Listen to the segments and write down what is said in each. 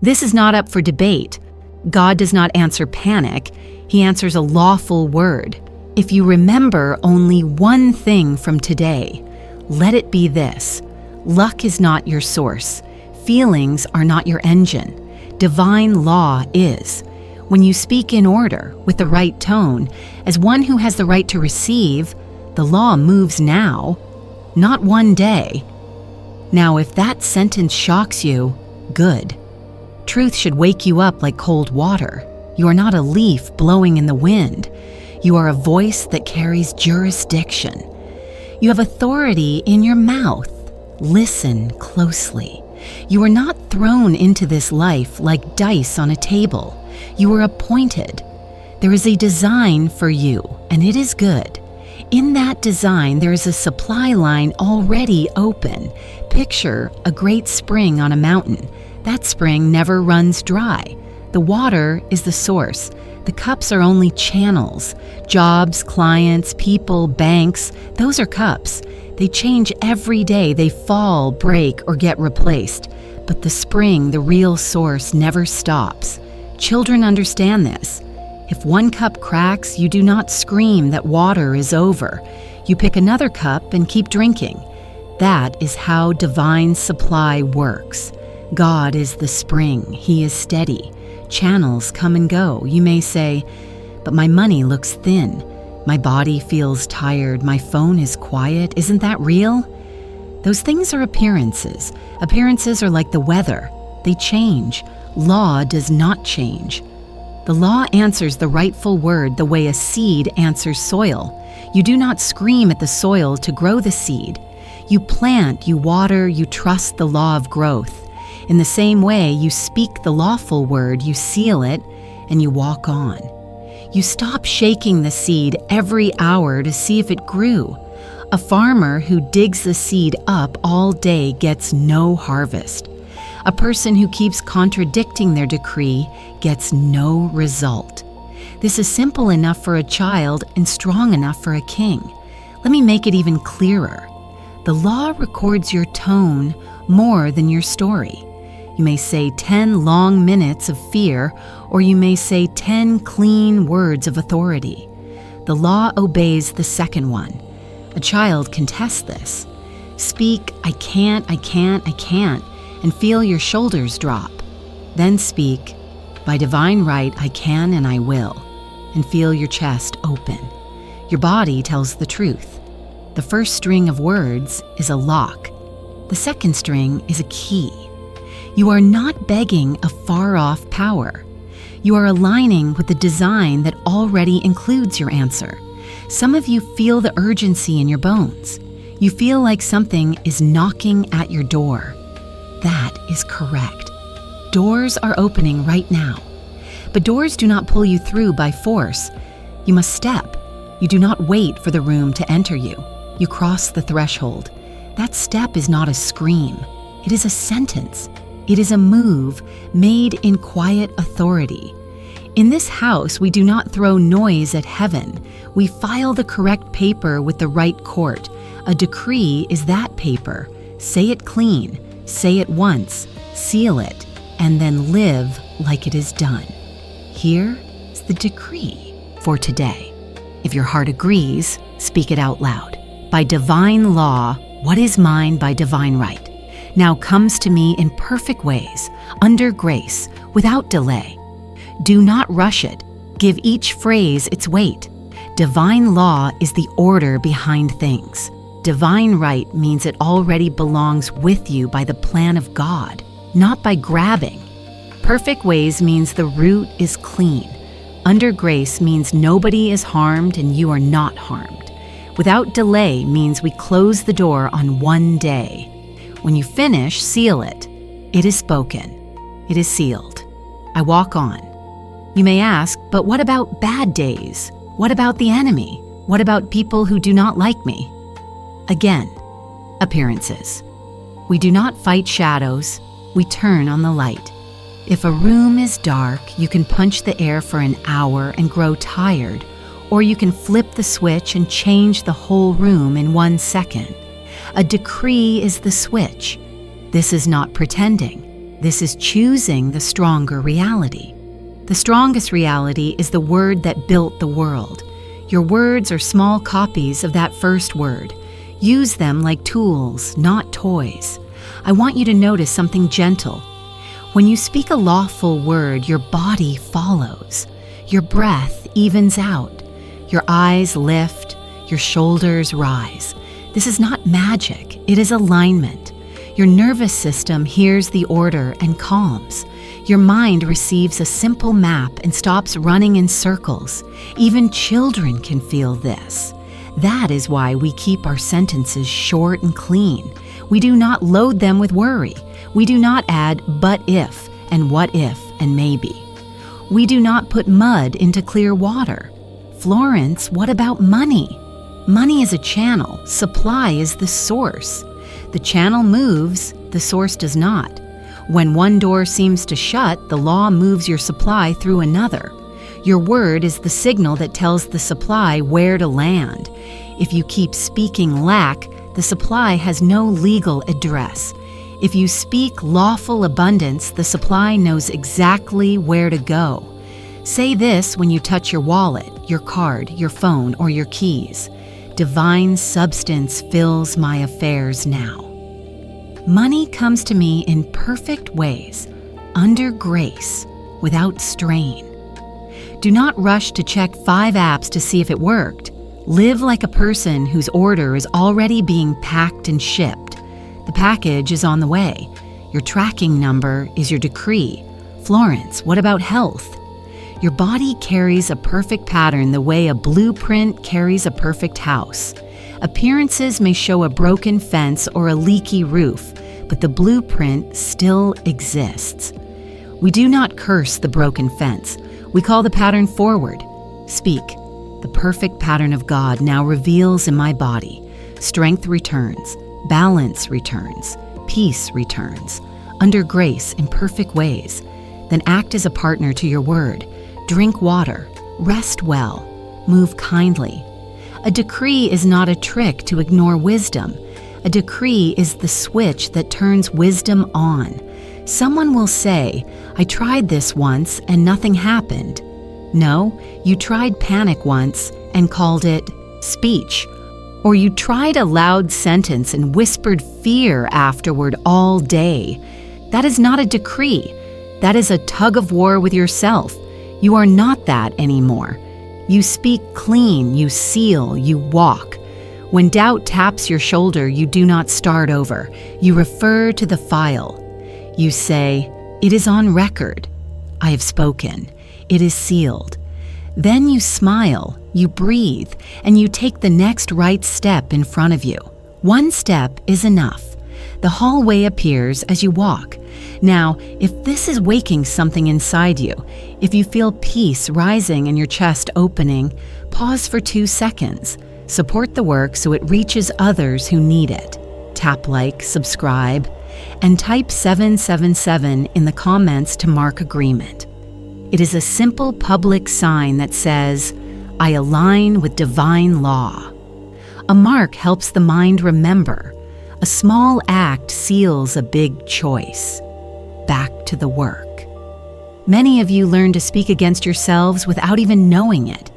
This is not up for debate. God does not answer panic. He answers a lawful word. If you remember only one thing from today, let it be this: luck is not your source. Feelings are not your engine. Divine law is. When you speak in order, with the right tone, as one who has the right to receive, the law moves now, not one day. Now, if that sentence shocks you, good. Truth should wake you up like cold water. You are not a leaf blowing in the wind. You are a voice that carries jurisdiction. You have authority in your mouth. Listen closely. You are not thrown into this life like dice on a table. You are appointed. There is a design for you, and it is good. In that design, there is a supply line already open. Picture a great spring on a mountain. That spring never runs dry. The water is the source. The cups are only channels. Jobs, clients, people, banks, those are cups. They change every day. They fall, break, or get replaced. But the spring, the real source, never stops. Children understand this. If one cup cracks, you do not scream that water is over. You pick another cup and keep drinking. That is how divine supply works. God is the spring. He is steady. Channels come and go. You may say, but my money looks thin. My body feels tired. My phone is quiet. Isn't that real? Those things are appearances. Appearances are like the weather. They change. Law does not change. The law answers the rightful word the way a seed answers soil. You do not scream at the soil to grow the seed. You plant, you water, you trust the law of growth. In the same way, you speak the lawful word, you seal it, and you walk on. You stop shaking the seed every hour to see if it grew. A farmer who digs the seed up all day gets no harvest. A person who keeps contradicting their decree gets no result. This is simple enough for a child and strong enough for a king. Let me make it even clearer. The law records your tone more than your story. You may say 10 long minutes of fear, or you may say 10 clean words of authority. The law obeys the second one. A child can test this. Speak, I can't, and feel your shoulders drop. Then speak, by divine right, I can and I will, and feel your chest open. Your body tells the truth. The first string of words is a lock. The second string is a key. You are not begging a far-off power. You are aligning with the design that already includes your answer. Some of you feel the urgency in your bones. You feel like something is knocking at your door. That is correct. Doors are opening right now. But doors do not pull you through by force. You must step. You do not wait for the room to enter you. You cross the threshold. That step is not a scream. It is a sentence. It is a move made in quiet authority. In this house, we do not throw noise at heaven. We file the correct paper with the right court. A decree is that paper. Say it clean. Say it once. Seal it. And then live like it is done. Here is the decree for today. If your heart agrees, speak it out loud. By divine law, what is mine by divine right now comes to me in perfect ways, under grace, without delay. Do not rush it. Give each phrase its weight. Divine law is the order behind things. Divine right means it already belongs with you by the plan of God, not by grabbing. Perfect ways means the root is clean. Under grace means nobody is harmed and you are not harmed. Without delay means we close the door on one day. When you finish, seal it. It is spoken. It is sealed. I walk on. You may ask, but what about bad days? What about the enemy? What about people who do not like me? Again, appearances. We do not fight shadows. We turn on the light. If a room is dark, you can punch the air for an hour and grow tired, or you can flip the switch and change the whole room in 1 second. A decree is the switch. This is not pretending. This is choosing the stronger reality. The strongest reality is the word that built the world. Your words are small copies of that first word. Use them like tools, not toys. I want you to notice something gentle. When you speak a lawful word, your body follows. Your breath evens out. Your eyes lift. Your shoulders rise. This is not magic. It is alignment. Your nervous system hears the order and calms. Your mind receives a simple map and stops running in circles. Even children can feel this. That is why we keep our sentences short and clean. We do not load them with worry. We do not add but if and what if and maybe. We do not put mud into clear water. Florence, what about money? Money is a channel. Supply is the source. The channel moves, the source does not. When one door seems to shut, the law moves your supply through another. Your word is the signal that tells the supply where to land. If you keep speaking lack, the supply has no legal address. If you speak lawful abundance, the supply knows exactly where to go. Say this when you touch your wallet, your card, your phone, or your keys. Divine substance fills my affairs now. Money comes to me in perfect ways, under grace, without strain. Do not rush to check 5 apps to see if it worked. Live like a person whose order is already being packed and shipped. The package is on the way. Your tracking number is your decree. Florence, what about health? Your body carries a perfect pattern the way a blueprint carries a perfect house. Appearances may show a broken fence or a leaky roof, but the blueprint still exists. We do not curse the broken fence. We call the pattern forward. Speak. The perfect pattern of God now reveals in my body. Strength returns. Balance returns. Peace returns. Under grace in perfect ways. Then act as a partner to your word. Drink water. Rest well. Move kindly. A decree is not a trick to ignore wisdom. A decree is the switch that turns wisdom on. Someone will say, I tried this once and nothing happened. No, you tried panic once and called it speech. Or you tried a loud sentence and whispered fear afterward all day. That is not a decree. That is a tug of war with yourself. You are not that anymore. You speak clean, you seal, you walk. When doubt taps your shoulder, you do not start over. You refer to the file. You say, it is on record. I have spoken. It is sealed. Then you smile, you breathe, and you take the next right step in front of you. One step is enough. The hallway appears as you walk. Now, if this is waking something inside you, if you feel peace rising and your chest opening, pause for 2 seconds. Support the work so it reaches others who need it. Tap like, subscribe, and type 777 in the comments to mark agreement. It is a simple public sign that says, I align with divine law. A mark helps the mind remember. A small act seals a big choice. Back to the work. Many of you learn to speak against yourselves without even knowing it.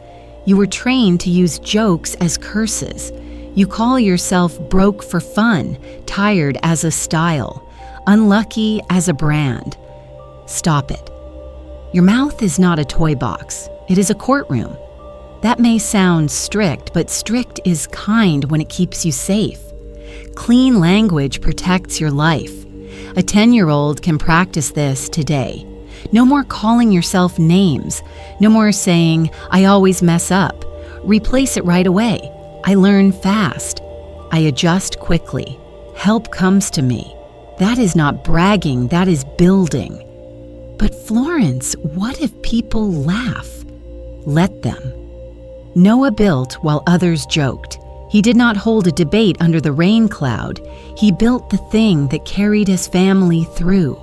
You were trained to use jokes as curses. You call yourself broke for fun, tired as a style, unlucky as a brand. Stop it. Your mouth is not a toy box. It is a courtroom. That may sound strict, but strict is kind when it keeps you safe. Clean language protects your life. A 10-year-old can practice this today. No more calling yourself names. No more saying, I always mess up. Replace it right away. I learn fast. I adjust quickly. Help comes to me. That is not bragging, that is building. But Florence, what if people laugh? Let them. Noah built while others joked. He did not hold a debate under the rain cloud. He built the thing that carried his family through.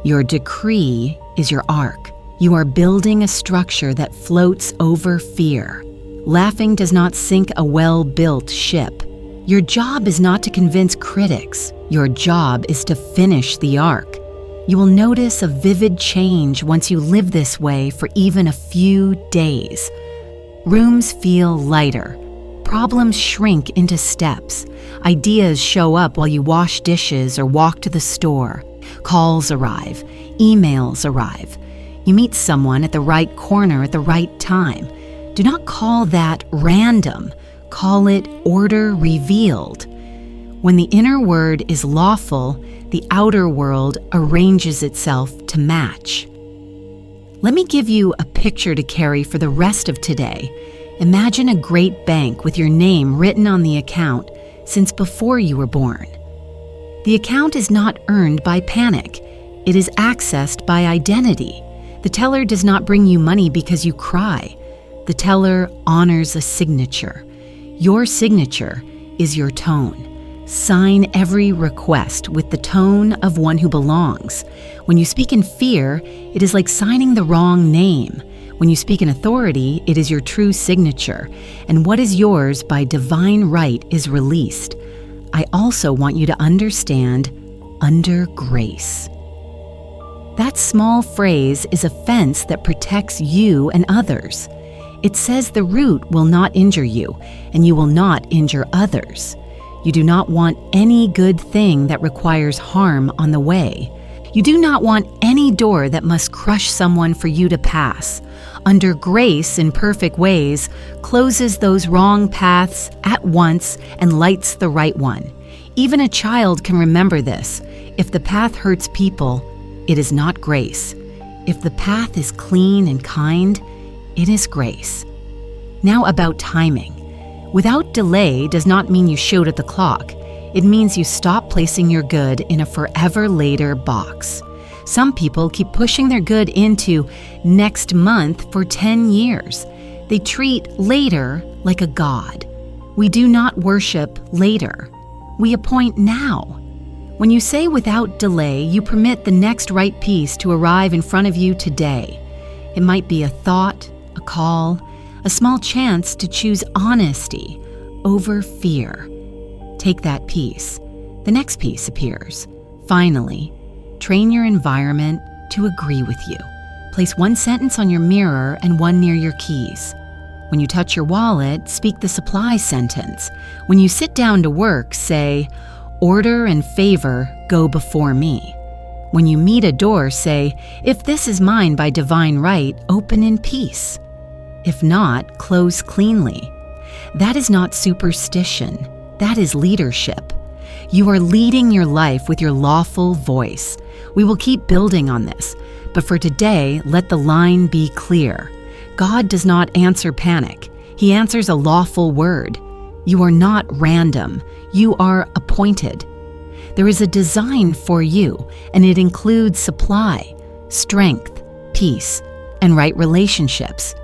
Your decree is your ark. You are building a structure that floats over fear. Laughing does not sink a well-built ship. Your job is not to convince critics. Your job is to finish the ark. You will notice a vivid change once you live this way for even a few days. Rooms feel lighter. Problems shrink into steps. Ideas show up while you wash dishes or walk to the store. Calls arrive. Emails arrive. You meet someone at the right corner at the right time. Do not call that random. Call it order revealed. When the inner word is lawful, the outer world arranges itself to match. Let me give you a picture to carry for the rest of today. Imagine a great bank with your name written on the account since before you were born. The account is not earned by panic. It is accessed by identity. The teller does not bring you money because you cry. The teller honors a signature. Your signature is your tone. Sign every request with the tone of one who belongs. When you speak in fear, it is like signing the wrong name. When you speak in authority, it is your true signature, and what is yours by divine right is released. I also want you to understand under grace. That small phrase is a fence that protects you and others. It says the root will not injure you, and you will not injure others. You do not want any good thing that requires harm on the way. You do not want any door that must crush someone for you to pass. Under grace in perfect ways closes those wrong paths at once and lights the right one. Even a child can remember this. If the path hurts people, it is not grace. If the path is clean and kind, it is grace. Now about timing. Without delay does not mean you shoot at the clock. It means you stop placing your good in a forever later box. Some people keep pushing their good into next month for 10 years. They treat later like a god. We do not worship later. We appoint now. When you say without delay, you permit the next right piece to arrive in front of you today. It might be a thought, a call, a small chance to choose honesty over fear. Take that piece. The next piece appears. Finally, train your environment to agree with you. Place one sentence on your mirror and one near your keys. When you touch your wallet, speak the supply sentence. When you sit down to work, say, "Order and favor go before me." When you meet a door, say, "If this is mine by divine right, open in peace. If not, close cleanly." That is not superstition. That is leadership. You are leading your life with your lawful voice. We will keep building on this, but for today, let the line be clear. God does not answer panic. He answers a lawful word. You are not random. You are appointed. There is a design for you, and it includes supply, strength, peace, and right relationships.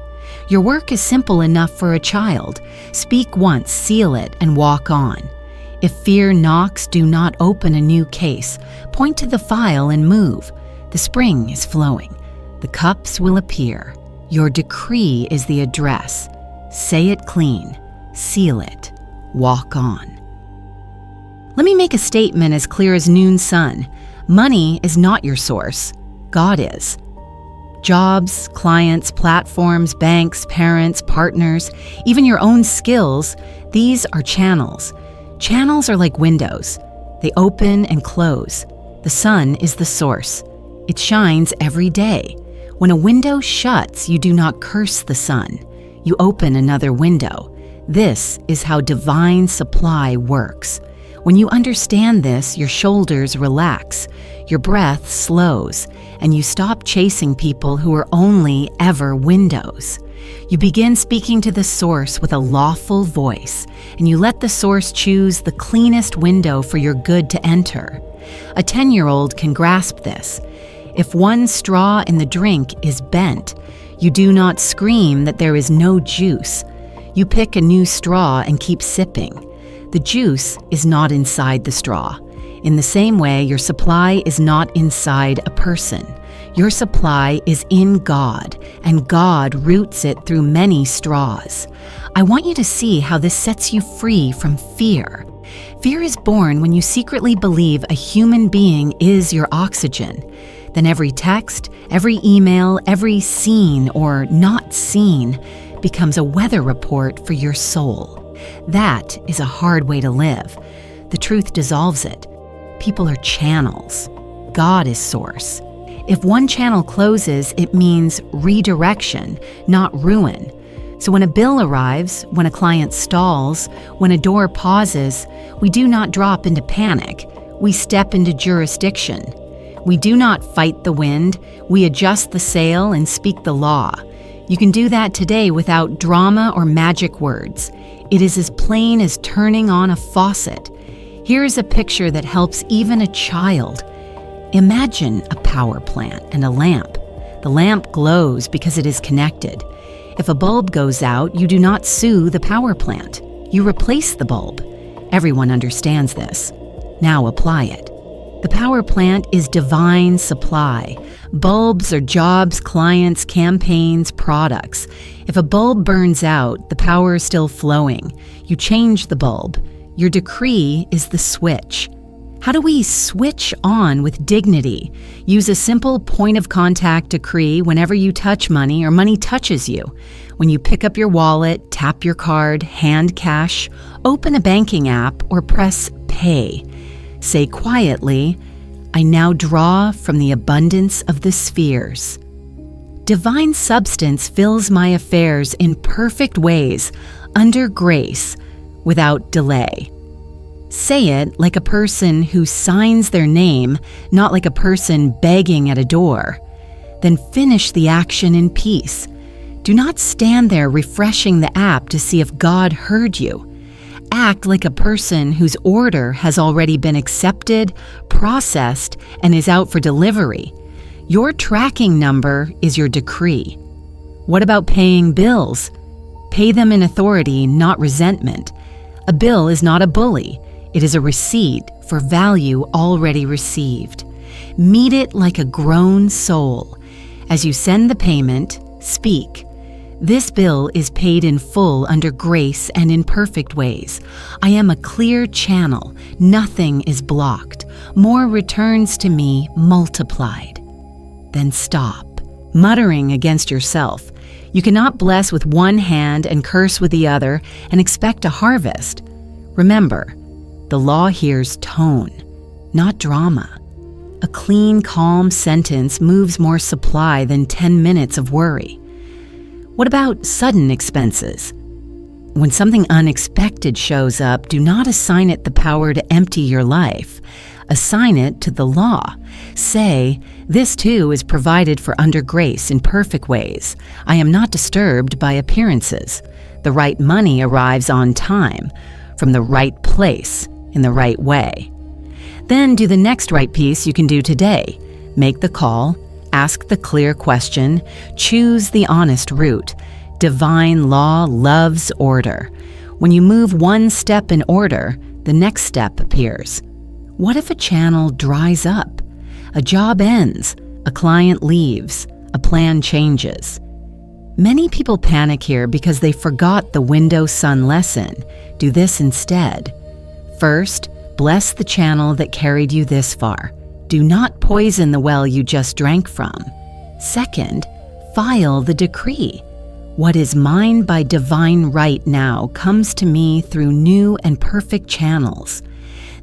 Your work is simple enough for a child. Speak once, seal it, and walk on. If fear knocks, do not open a new case. Point to the file and move. The spring is flowing. The cups will appear. Your decree is the address. Say it clean. Seal it. Walk on. Let me make a statement as clear as noon sun. Money is not your source. God is. Jobs, clients, platforms, banks, parents, partners, even your own skills, these are channels. Channels are like windows. They open and close. The sun is the source. It shines every day. When a window shuts, you do not curse the sun. You open another window. This is how divine supply works. When you understand this, your shoulders relax, your breath slows, and you stop chasing people who are only ever windows. You begin speaking to the source with a lawful voice, and you let the source choose the cleanest window for your good to enter. A 10-year-old can grasp this. If one straw in the drink is bent, you do not scream that there is no juice. You pick a new straw and keep sipping. The juice is not inside the straw. In the same way, your supply is not inside a person. Your supply is in God, and God roots it through many straws. I want you to see how this sets you free from fear. Fear is born when you secretly believe a human being is your oxygen. Then every text, every email, every seen or not seen becomes a weather report for your soul. That is a hard way to live. The truth dissolves it. People are channels. God is source. If one channel closes, it means redirection, not ruin. So when a bill arrives, when a client stalls, when a door pauses, we do not drop into panic. We step into jurisdiction. We do not fight the wind. We adjust the sail and speak the law. You can do that today without drama or magic words. It is as plain as turning on a faucet. Here is a picture that helps even a child. Imagine a power plant and a lamp. The lamp glows because it is connected. If a bulb goes out, you do not sue the power plant. You replace the bulb. Everyone understands this. Now apply it. The power plant is divine supply. Bulbs are jobs, clients, campaigns, products. If a bulb burns out, the power is still flowing. You change the bulb. Your decree is the switch. How do we switch on with dignity? Use a simple point of contact decree whenever you touch money or money touches you. When you pick up your wallet, tap your card, hand cash, open a banking app, or press pay. Say quietly, I now draw from the abundance of the spheres. Divine substance fills my affairs in perfect ways, under grace, without delay. Say it like a person who signs their name, not like a person begging at a door. Then finish the action in peace. Do not stand there refreshing the app to see if God heard you. Act like a person whose order has already been accepted, processed, and is out for delivery. Your tracking number is your decree. What about paying bills? Pay them in authority, not resentment. A bill is not a bully. It is a receipt for value already received. Meet it like a grown soul. As you send the payment, speak. This bill is paid in full under grace and in perfect ways. I am a clear channel. Nothing is blocked. More returns to me multiplied. Then stop, muttering against yourself. You cannot bless with one hand and curse with the other and expect a harvest. Remember, the law hears tone, not drama. A clean, calm sentence moves more supply than 10 minutes of worry. What about sudden expenses? When something unexpected shows up, do not assign it the power to empty your life. Assign it to the law. Say, this too is provided for under grace in perfect ways. I am not disturbed by appearances. The right money arrives on time, from the right place, in the right way. Then do the next right piece you can do today. Make the call, ask the clear question, choose the honest route. Divine law loves order. When you move one step in order, the next step appears. What if a channel dries up? A job ends, a client leaves, a plan changes. Many people panic here because they forgot the window sun lesson. Do this instead. First, bless the channel that carried you this far. Do not poison the well you just drank from. Second, file the decree. What is mine by divine right now comes to me through new and perfect channels.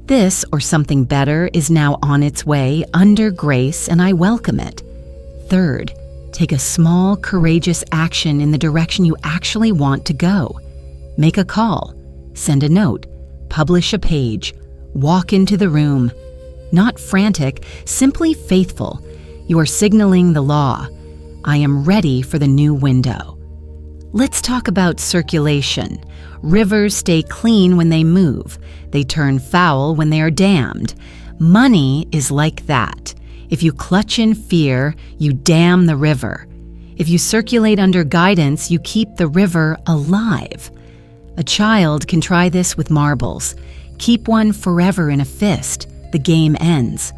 This or something better is now on its way under grace, and I welcome it. Third, take a small, courageous action in the direction you actually want to go. Make a call, send a note, publish a page, walk into the room. Not frantic, simply faithful. You are signaling the law. I am ready for the new window. Let's talk about circulation. Rivers stay clean when they move. They turn foul when they are dammed. Money is like that. If you clutch in fear, you dam the river. If you circulate under guidance, you keep the river alive. A child can try this with marbles. Keep one forever in a fist. The game ends.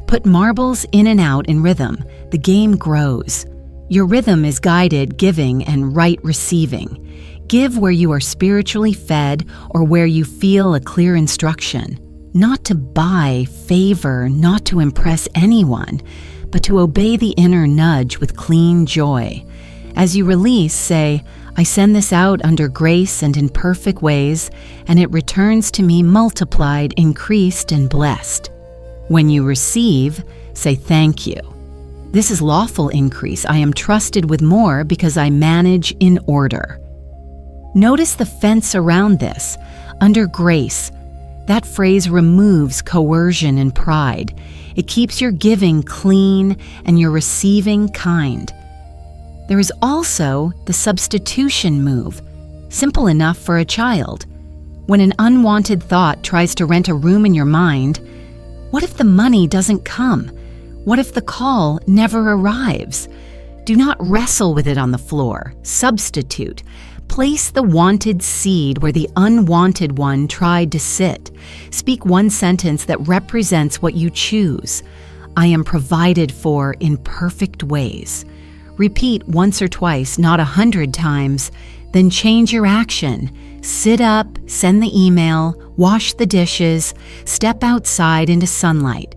Put marbles in and out in rhythm. The game grows. Your rhythm is guided giving and right receiving. Give where you are spiritually fed or where you feel a clear instruction. Not to buy favor, not to impress anyone, but to obey the inner nudge with clean joy. As you release, say, I send this out under grace and in perfect ways, and it returns to me multiplied, increased, and blessed. When you receive, say thank you. This is lawful increase. I am trusted with more because I manage in order. Notice the fence around this. Under grace, that phrase removes coercion and pride. It keeps your giving clean and your receiving kind. There is also the substitution move, simple enough for a child. When an unwanted thought tries to rent a room in your mind, what if the money doesn't come? What if the call never arrives? Do not wrestle with it on the floor. Substitute. Place the wanted seed where the unwanted one tried to sit. Speak one sentence that represents what you choose. I am provided for in perfect ways. Repeat once or twice, not 100 times. Then change your action. Sit up, send the email, wash the dishes, step outside into sunlight.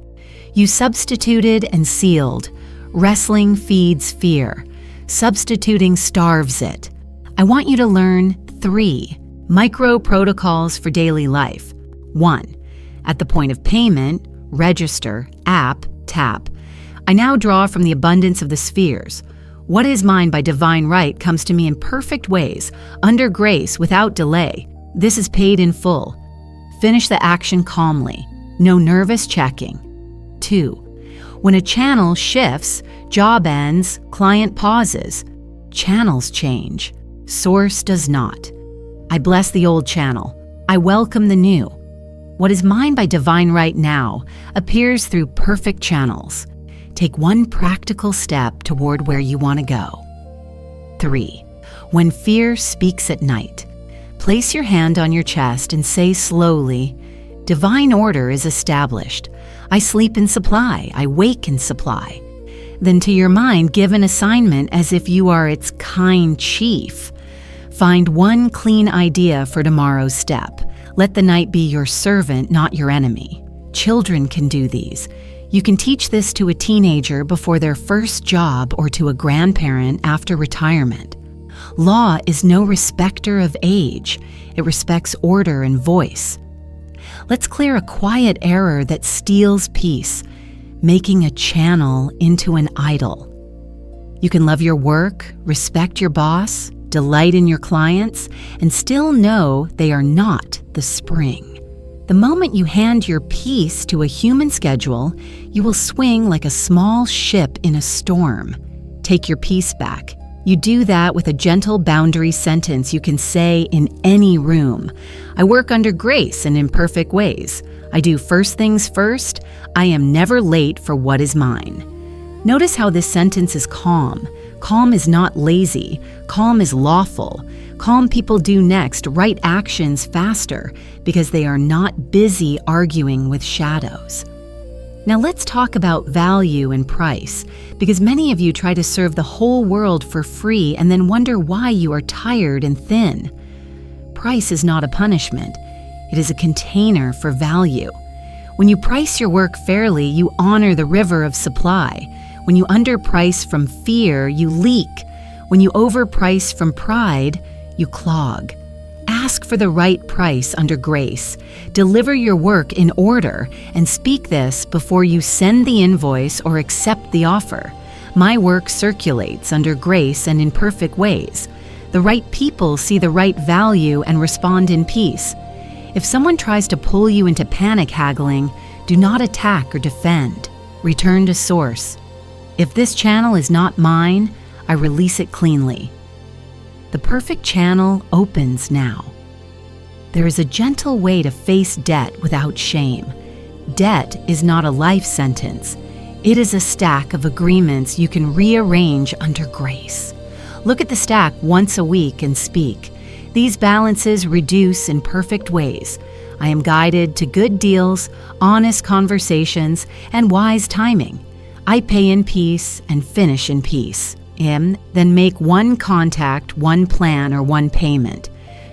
You substituted and sealed. Wrestling feeds fear. Substituting starves it. I want you to learn 3 micro protocols for daily life. 1. At the point of payment, register, app, tap. I now draw from the abundance of the spheres. What is mine by divine right comes to me in perfect ways, under grace, without delay. This is paid in full. Finish the action calmly. No nervous checking. 2. When a channel shifts, job ends, client pauses. Channels change. Source does not. I bless the old channel. I welcome the new. What is mine by divine right now appears through perfect channels. Take one practical step toward where you want to go. 3. When fear speaks at night, place your hand on your chest and say slowly, divine order is established. I sleep in supply. I wake in supply. Then to your mind, give an assignment as if you are its kind chief. Find one clean idea for tomorrow's step. Let the night be your servant, not your enemy. Children can do these. You can teach this to a teenager before their first job or to a grandparent after retirement. Law is no respecter of age. It respects order and voice. Let's clear a quiet error that steals peace, making a channel into an idol. You can love your work, respect your boss, delight in your clients, and still know they are not the spring. The moment you hand your peace to a human schedule, you will swing like a small ship in a storm. Take your peace back. You do that with a gentle boundary sentence you can say in any room. I work under grace and in perfect ways. I do first things first. I am never late for what is mine. Notice how this sentence is calm. Calm is not lazy. Calm is lawful. Calm people do next right actions faster because they are not busy arguing with shadows. Now let's talk about value and price, because many of you try to serve the whole world for free and then wonder why you are tired and thin. Price is not a punishment. It is a container for value. When you price your work fairly, you honor the river of supply. When you underprice from fear, you leak. When you overprice from pride, you clog. Ask for the right price under grace. Deliver your work in order and speak this before you send the invoice or accept the offer. My work circulates under grace and in perfect ways. The right people see the right value and respond in peace. If someone tries to pull you into panic haggling, do not attack or defend. Return to source. If this channel is not mine, I release it cleanly. The perfect channel opens now. There is a gentle way to face debt without shame. Debt is not a life sentence. It is a stack of agreements you can rearrange under grace. Look at the stack once a week and speak. These balances reduce in perfect ways. I am guided to good deals, honest conversations, and wise timing. I pay in peace and finish in peace. then make one contact, one plan, or one payment.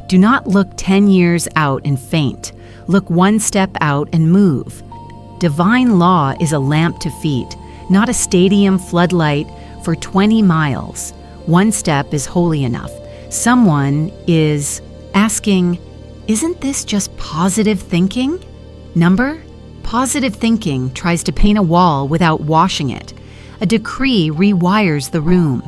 Do not look 10 years out and faint. Look one step out and move. Divine law is a lamp to feet, not a stadium floodlight for 20 miles. One step is holy enough. Someone is asking, isn't this just positive thinking? Number? Positive thinking tries to paint a wall without washing it. A decree rewires the room.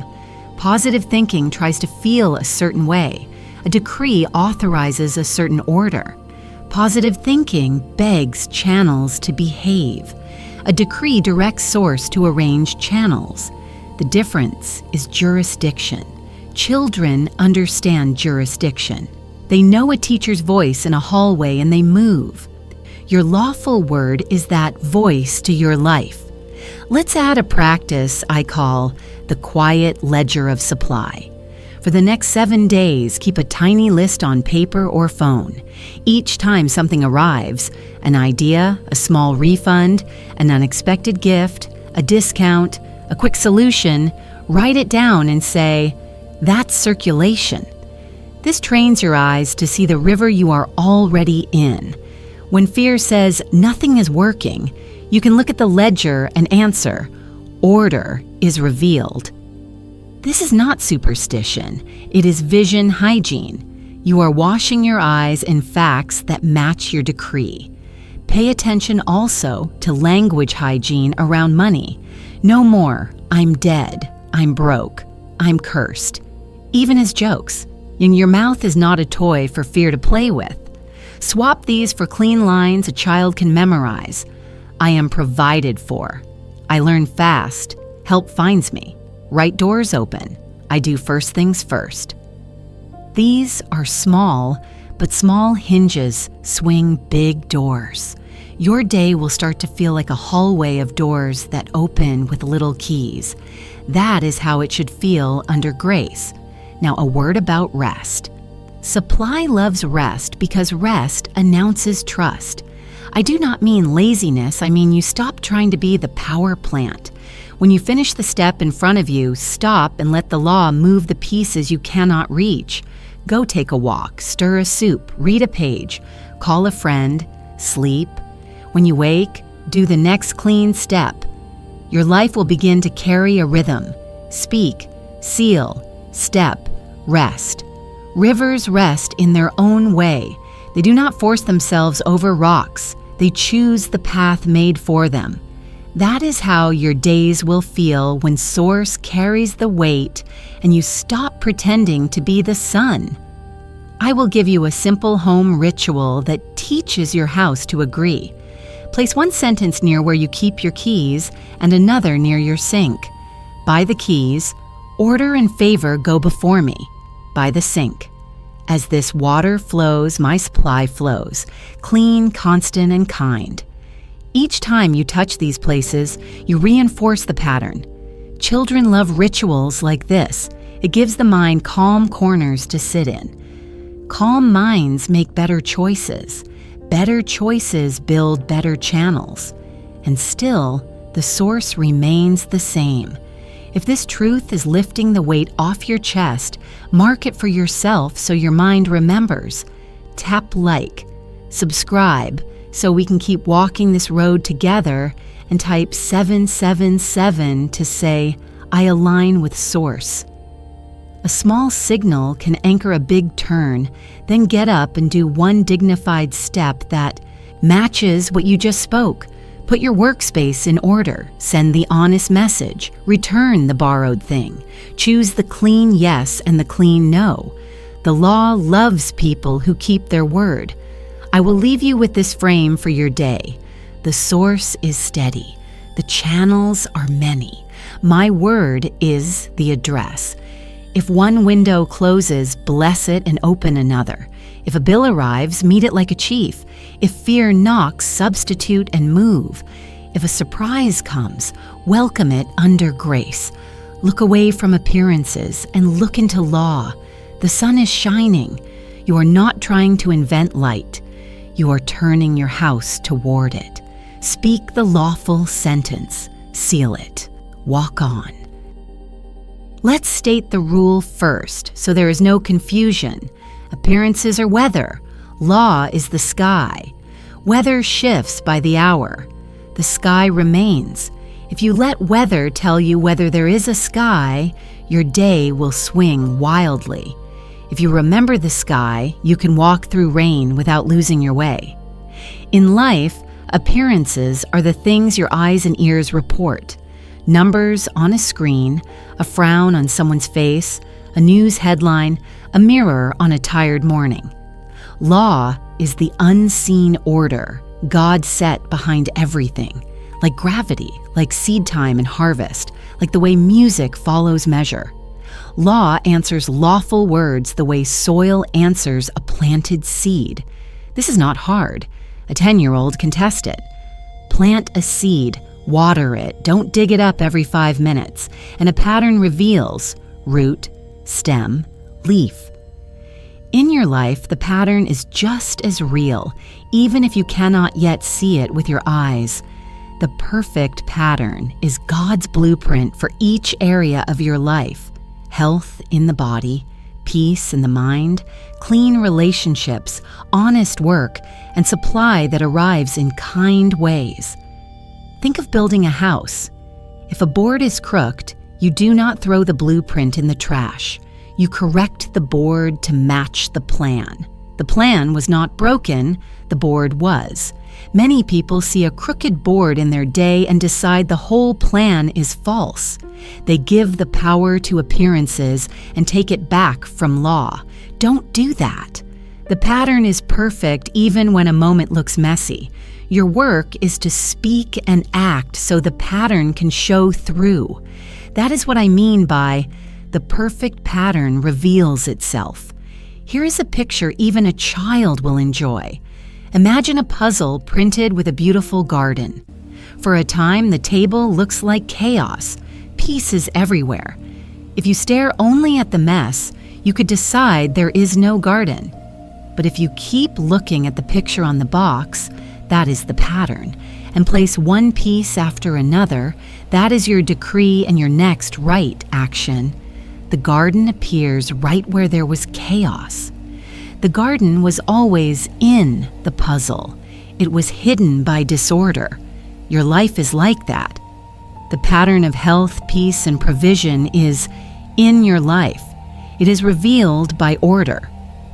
Positive thinking tries to feel a certain way. A decree authorizes a certain order. Positive thinking begs channels to behave. A decree directs source to arrange channels. The difference is jurisdiction. Children understand jurisdiction. They know a teacher's voice in a hallway and they move. Your lawful word is that voice to your life. Let's add a practice I call the quiet ledger of supply. For the next 7 days, keep a tiny list on paper or phone. Each time something arrives, an idea, a small refund, an unexpected gift, a discount, a quick solution, write it down and say, that's circulation. This trains your eyes to see the river you are already in. When fear says nothing is working, you can look at the ledger and answer, order is revealed. This is not superstition. It is vision hygiene. You are washing your eyes in facts that match your decree. Pay attention also to language hygiene around money. No more, I'm dead, I'm broke, I'm cursed. Even as jokes. And your mouth is not a toy for fear to play with. Swap these for clean lines a child can memorize. I am provided for. I learn fast. Help finds me. Right doors open. I do first things first. These are small, but small hinges swing big doors. Your day will start to feel like a hallway of doors that open with little keys. That is how it should feel under grace. Now, a word about rest. Supply loves rest because rest announces trust. I do not mean laziness, I mean you stop trying to be the power plant. When you finish the step in front of you, stop and let the law move the pieces you cannot reach. Go take a walk, stir a soup, read a page, call a friend, sleep. When you wake, do the next clean step. Your life will begin to carry a rhythm. Speak, seal, step, rest. Rivers rest in their own way. They do not force themselves over rocks. They choose the path made for them. That is how your days will feel when Source carries the weight and you stop pretending to be the sun. I will give you a simple home ritual that teaches your house to agree. Place one sentence near where you keep your keys and another near your sink. By the keys, order and favor go before me. By the sink. As this water flows, my supply flows, clean, constant, and kind. Each time you touch these places, you reinforce the pattern. Children love rituals like this. It gives the mind calm corners to sit in. Calm minds make better choices. Better choices build better channels. And still, the source remains the same. If this truth is lifting the weight off your chest, mark it for yourself so your mind remembers. Tap like, subscribe, so we can keep walking this road together, and type 777 to say, I align with Source. A small signal can anchor a big turn, then get up and do one dignified step that matches what you just spoke. Put your workspace in order, send the honest message, return the borrowed thing, choose the clean yes and the clean no. The law loves people who keep their word. I will leave you with this frame for your day. The source is steady. The channels are many. My word is the address. If one window closes, bless it and open another. If a bill arrives, meet it like a chief. If fear knocks, substitute and move. If a surprise comes, welcome it under grace. Look away from appearances and look into law. The sun is shining. You are not trying to invent light. You are turning your house toward it. Speak the lawful sentence. Seal it. Walk on. Let's state the rule first, so there is no confusion. Appearances are weather. Law is the sky. Weather shifts by the hour. The sky remains. If you let weather tell you whether there is a sky, your day will swing wildly. If you remember the sky, you can walk through rain without losing your way. In life, appearances are the things your eyes and ears report. Numbers on a screen, a frown on someone's face, a news headline, a mirror on a tired morning. Law is the unseen order God set behind everything, like gravity, like seed time and harvest, like the way music follows measure. Law answers lawful words the way soil answers a planted seed. This is not hard. A 10-year-old can test it. Plant a seed, water it, don't dig it up every 5 minutes, and a pattern reveals root, stem, leaf. In your life, the pattern is just as real, even if you cannot yet see it with your eyes. The perfect pattern is God's blueprint for each area of your life: health in the body, peace in the mind, clean relationships, honest work, and supply that arrives in kind ways. Think of building a house. If a board is crooked, you do not throw the blueprint in the trash. You correct the board to match the plan. The plan was not broken, the board was. Many people see a crooked board in their day and decide the whole plan is false. They give the power to appearances and take it back from law. Don't do that. The pattern is perfect even when a moment looks messy. Your work is to speak and act so the pattern can show through. That is what I mean by the perfect pattern reveals itself. Here is a picture even a child will enjoy. Imagine a puzzle printed with a beautiful garden. For a time, the table looks like chaos, pieces everywhere. If you stare only at the mess, you could decide there is no garden. But if you keep looking at the picture on the box, that is the pattern, and place one piece after another, that is your decree and your next right action. The garden appears right where there was chaos. The garden was always in the puzzle. It was hidden by disorder. Your life is like that. The pattern of health, peace, and provision is in your life. It is revealed by order.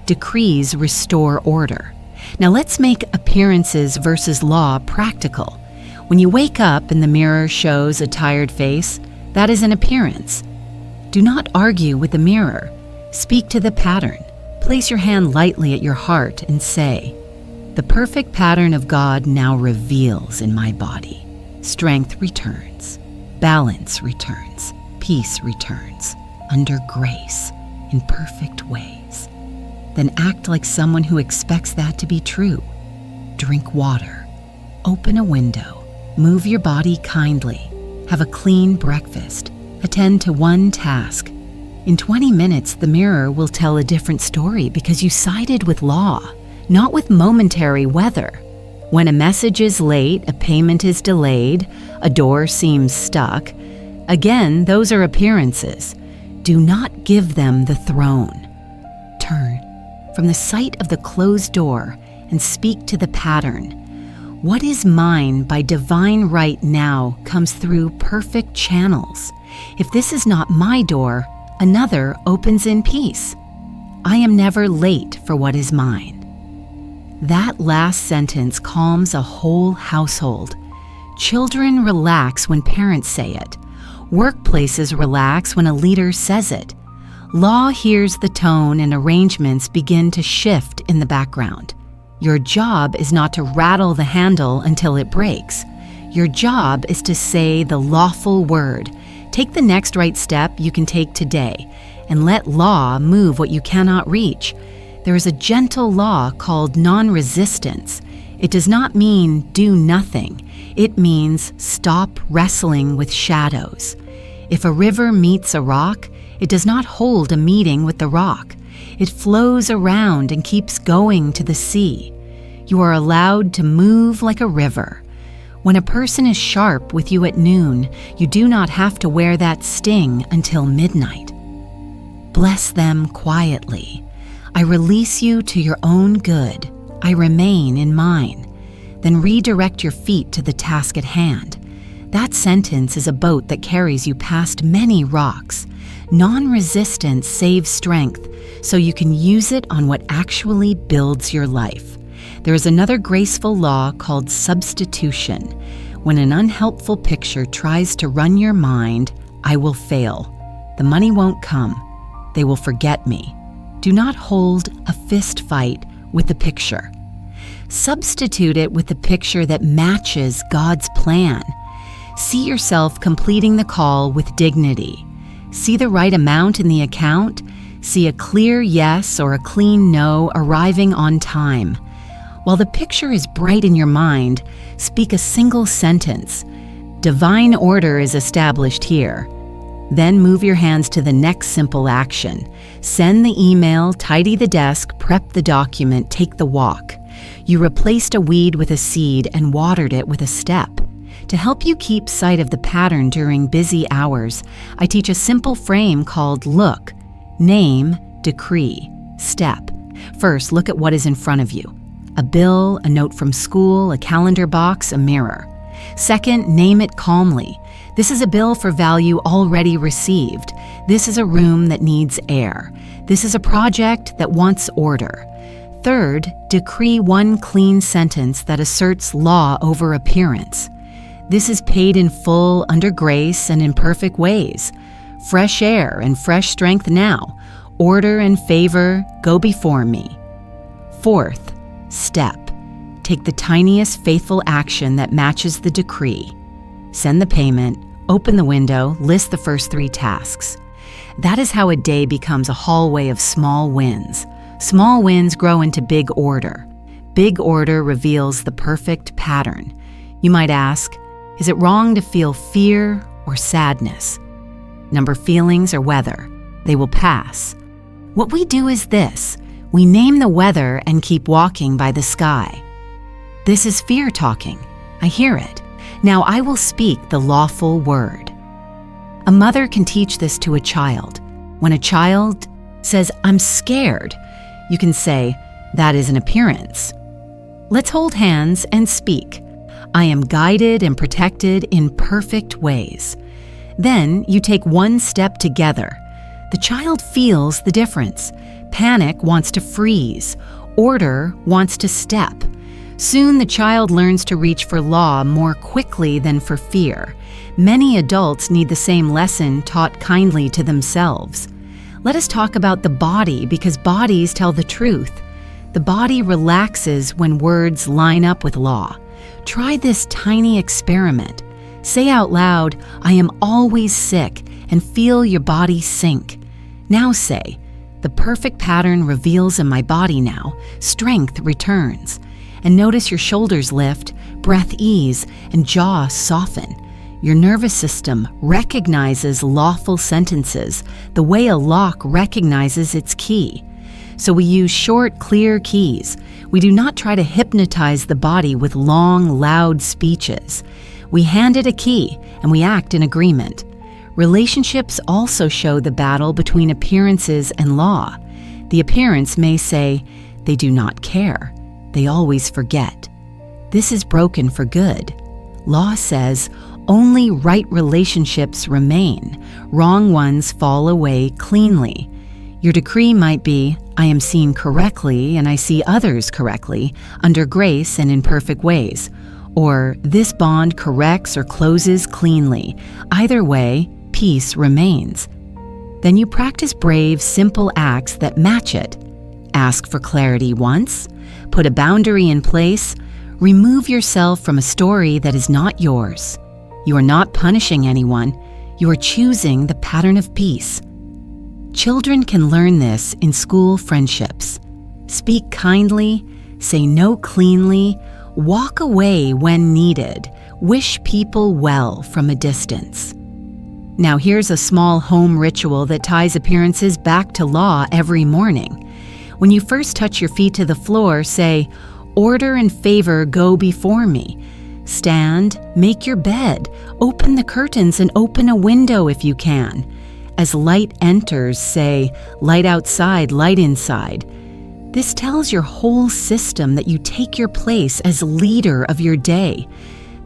Decrees restore order. Now let's make appearances versus law practical. When you wake up and the mirror shows a tired face, that is an appearance. Do not argue with the mirror. Speak to the pattern. Place your hand lightly at your heart and say, "The perfect pattern of God now reveals in my body. Strength returns. Balance returns. Peace returns. Under grace, in perfect ways." Then act like someone who expects that to be true. Drink water. Open a window. Move your body kindly. Have a clean breakfast. Attend to one task. In 20 minutes, the mirror will tell a different story because you sided with law, not with momentary weather. When a message is late, a payment is delayed, a door seems stuck, again, those are appearances. Do not give them the throne. Turn from the sight of the closed door and speak to the pattern. What is mine by divine right now comes through perfect channels. If this is not my door, another opens in peace. I am never late for what is mine. That last sentence calms a whole household. Children relax when parents say it. Workplaces relax when a leader says it. Law hears the tone and arrangements begin to shift in the background. Your job is not to rattle the handle until it breaks. Your job is to say the lawful word. Take the next right step you can take today and let law move what you cannot reach. There is a gentle law called non-resistance. It does not mean do nothing. It means stop wrestling with shadows. If a river meets a rock, it does not hold a meeting with the rock. It flows around and keeps going to the sea. You are allowed to move like a river. When a person is sharp with you at noon, you do not have to wear that sting until midnight. Bless them quietly. I release you to your own good. I remain in mine. Then redirect your feet to the task at hand. That sentence is a boat that carries you past many rocks. Non-resistance saves strength, so you can use it on what actually builds your life. There is another graceful law called substitution. When an unhelpful picture tries to run your mind, I will fail. The money won't come. They will forget me. Do not hold a fist fight with the picture. Substitute it with the picture that matches God's plan. See yourself completing the call with dignity. See the right amount in the account. See a clear yes or a clean no arriving on time. While the picture is bright in your mind, speak a single sentence. Divine order is established here. Then move your hands to the next simple action. Send the email, tidy the desk, prep the document, take the walk. You replaced a weed with a seed and watered it with a step. To help you keep sight of the pattern during busy hours, I teach a simple frame called look, name, decree, step. First, look at what is in front of you. A bill, a note from school, a calendar box, a mirror. Second, name it calmly. This is a bill for value already received. This is a room that needs air. This is a project that wants order. Third, decree one clean sentence that asserts law over appearance. This is paid in full, under grace, and in perfect ways. Fresh air and fresh strength now. Order and favor go before me. Fourth, step. Take the tiniest faithful action that matches the decree. Send the payment, open the window, list the first 3 tasks. That is how a day becomes a hallway of small wins. Small wins grow into big order. Big order reveals the perfect pattern. You might ask, is it wrong to feel fear or sadness? Number feelings or weather. They will pass. What we do is this. We name the weather and keep walking by the sky. This is fear talking. I hear it. Now I will speak the lawful word. A mother can teach this to a child. When a child says, I'm scared, you can say, that is an appearance. Let's hold hands and speak. I am guided and protected in perfect ways. Then you take one step together. The child feels the difference. Panic wants to freeze. Order wants to step. Soon the child learns to reach for law more quickly than for fear. Many adults need the same lesson taught kindly to themselves. Let us talk about the body because bodies tell the truth. The body relaxes when words line up with law. Try this tiny experiment. Say out loud, I am always sick, and feel your body sink. Now say, the perfect pattern reveals in my body now. Strength returns. And notice your shoulders lift, breath ease, and jaw soften. Your nervous system recognizes lawful sentences the way a lock recognizes its key. So we use short, clear keys. We do not try to hypnotize the body with long, loud speeches. We hand it a key and we act in agreement. Relationships also show the battle between appearances and law. The appearance may say, they do not care. They always forget. This is broken for good. Law says, only right relationships remain. Wrong ones fall away cleanly. Your decree might be, I am seen correctly and I see others correctly, under grace and in perfect ways. Or, this bond corrects or closes cleanly. Either way, peace remains. Then you practice brave, simple acts that match it. Ask for clarity once, put a boundary in place, remove yourself from a story that is not yours. You are not punishing anyone, you are choosing the pattern of peace. Children can learn this in school friendships. Speak kindly, say no cleanly, walk away when needed, wish people well from a distance. Now here's a small home ritual that ties appearances back to law every morning. When you first touch your feet to the floor, say, order and favor go before me. Stand, make your bed, open the curtains and open a window if you can. As light enters, say, light outside, light inside. This tells your whole system that you take your place as leader of your day.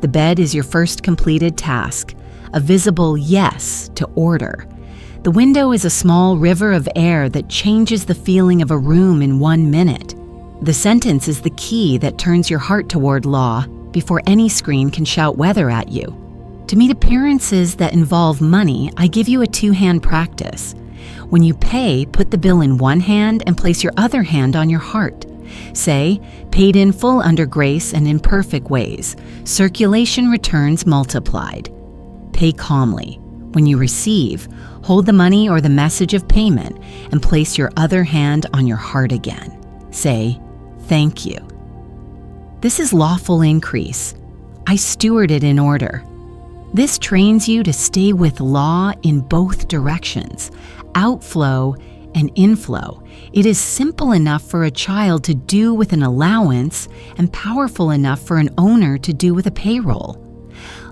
The bed is your first completed task, a visible yes to order. The window is a small river of air that changes the feeling of a room in 1 minute. The sentence is the key that turns your heart toward law before any screen can shout weather at you. To meet appearances that involve money, I give you a 2-hand practice. When you pay, put the bill in one hand and place your other hand on your heart. Say, paid in full under grace and in perfect ways. Circulation returns multiplied. Pay calmly. When you receive, hold the money or the message of payment and place your other hand on your heart again. Say, thank you. This is lawful increase. I steward it in order. This trains you to stay with law in both directions, outflow and inflow. It is simple enough for a child to do with an allowance and powerful enough for an owner to do with a payroll.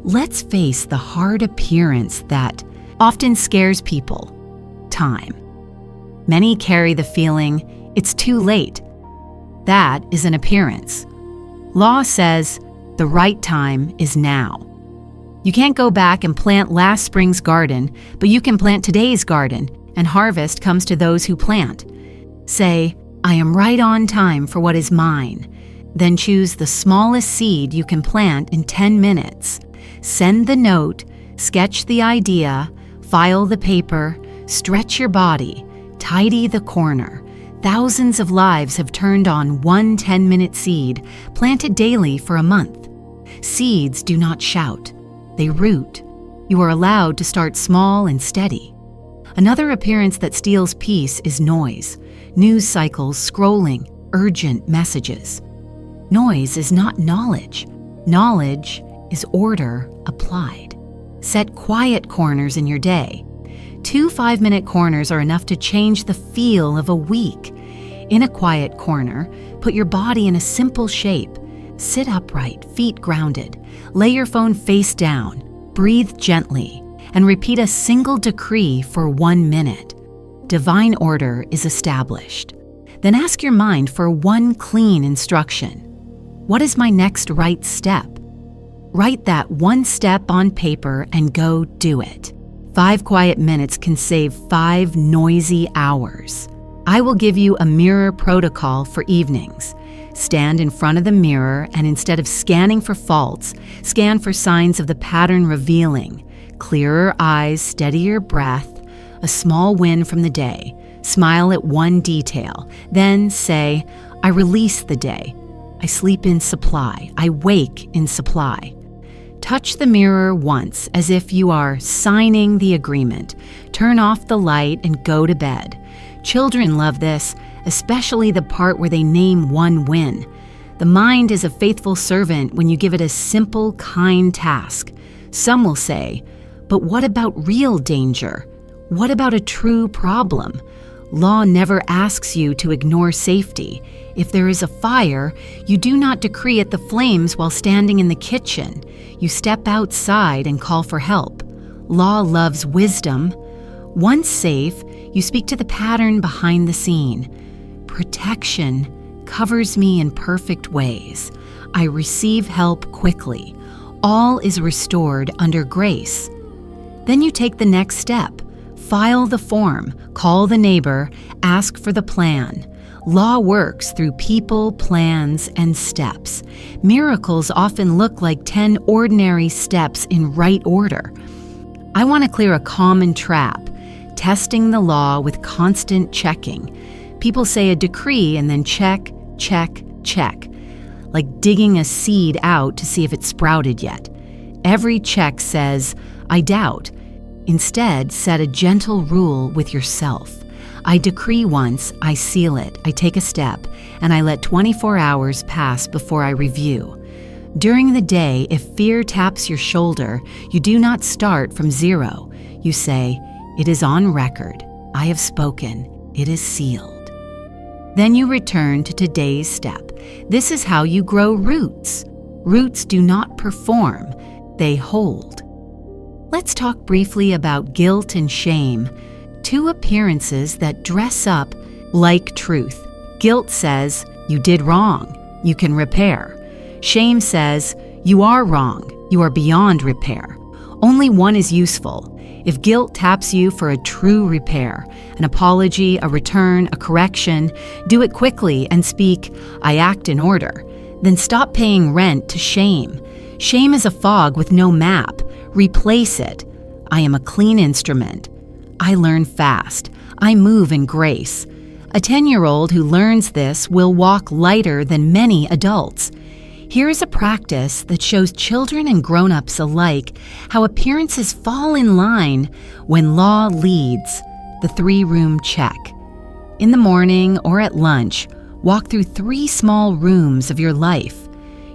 Let's face the hard appearance that often scares people: time. Many carry the feeling, it's too late. That is an appearance. Law says the right time is now. You can't go back and plant last spring's garden, but you can plant today's garden, and harvest comes to those who plant. Say, I am right on time for what is mine. Then choose the smallest seed you can plant in 10 minutes. Send the note, sketch the idea, file the paper, stretch your body, tidy the corner. Thousands of lives have turned on one 10-minute seed, planted daily for a month. Seeds do not shout, they root. You are allowed to start small and steady. Another appearance that steals peace is noise. News cycles, scrolling, urgent messages. Noise is not knowledge. Knowledge is order applied. Set quiet corners in your day. 2 5-minute corners are enough to change the feel of a week. In a quiet corner, put your body in a simple shape. Sit upright, feet grounded. Lay your phone face down. Breathe gently, and repeat a single decree for 1 minute. Divine order is established. Then ask your mind for one clean instruction. What is my next right step? Write that one step on paper and go do it. 5 quiet minutes can save 5 noisy hours. I will give you a mirror protocol for evenings. Stand in front of the mirror and instead of scanning for faults, scan for signs of the pattern revealing. Clearer eyes, steadier breath, a small win from the day. Smile at one detail. Then say, I release the day. I sleep in supply. I wake in supply. Touch the mirror once as if you are signing the agreement. Turn off the light and go to bed. Children love this, especially the part where they name one win. The mind is a faithful servant when you give it a simple, kind task. Some will say, but what about real danger? What about a true problem? Law never asks you to ignore safety. If there is a fire, you do not decree at the flames while standing in the kitchen. You step outside and call for help. Law loves wisdom. Once safe, you speak to the pattern behind the scene. Protection covers me in perfect ways. I receive help quickly. All is restored under grace. Then you take the next step. File the form, call the neighbor, ask for the plan. Law works through people, plans, and steps. Miracles often look like 10 ordinary steps in right order. I want to clear a common trap, testing the law with constant checking. People say a decree and then check, check, check, like digging a seed out to see if it sprouted yet. Every check says, I doubt. Instead, set a gentle rule with yourself. I decree once, I seal it, I take a step, and I let 24 hours pass before I review. During the day, if fear taps your shoulder, you do not start from zero. You say, it is on record, I have spoken, it is sealed. Then you return to today's step. This is how you grow roots. Roots do not perform, they hold. Let's talk briefly about guilt and shame, two appearances that dress up like truth. Guilt says, you did wrong, you can repair. Shame says, you are wrong, you are beyond repair. Only one is useful. If guilt taps you for a true repair, an apology, a return, a correction, do it quickly and speak, I act in order. Then stop paying rent to shame. Shame is a fog with no map. Replace it. I am a clean instrument. I learn fast. I move in grace. A 10-year-old who learns this will walk lighter than many adults. Here is a practice that shows children and grown-ups alike how appearances fall in line when law leads. The 3-room check. In the morning or at lunch, walk through 3 small rooms of your life.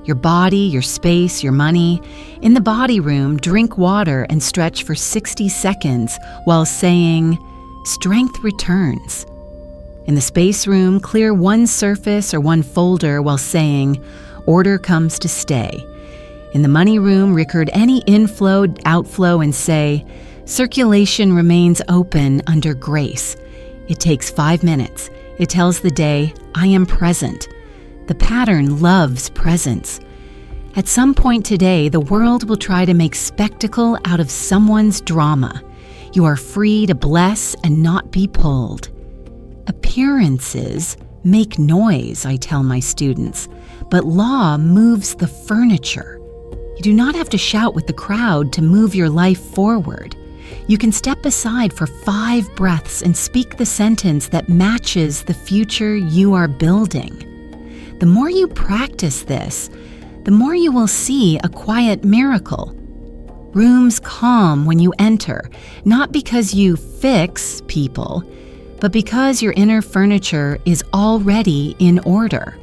Your body, your space, your money. In the body room, drink water and stretch for 60 seconds while saying, strength returns. In the space room, clear one surface or one folder while saying, order comes to stay. In the money room, record any inflow, outflow, and say, circulation remains open under grace. It takes 5 minutes. It tells the day, I am present. The pattern loves presence. At some point today, the world will try to make spectacle out of someone's drama. You are free to bless and not be pulled. Appearances make noise, I tell my students, but law moves the furniture. You do not have to shout with the crowd to move your life forward. You can step aside for 5 breaths and speak the sentence that matches the future you are building. The more you practice this, the more you will see a quiet miracle. Rooms calm when you enter, not because you fix people, but because your inner furniture is already in order.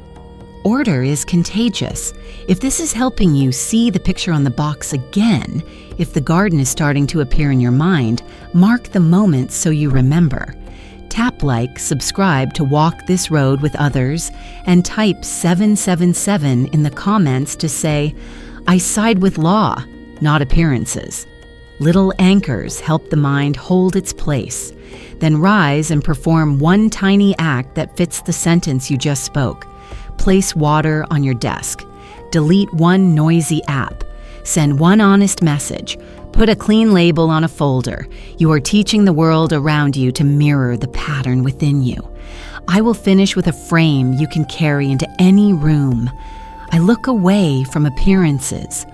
Order is contagious. If this is helping you see the picture on the box again, if the garden is starting to appear in your mind, mark the moment so you remember. Tap like, subscribe to walk this road with others, and type 777 in the comments to say, I side with law, not appearances. Little anchors help the mind hold its place. Then rise and perform one tiny act that fits the sentence you just spoke. Place water on your desk. Delete one noisy app. Send one honest message. Put a clean label on a folder. You are teaching the world around you to mirror the pattern within you. I will finish with a frame you can carry into any room. I look away from appearances.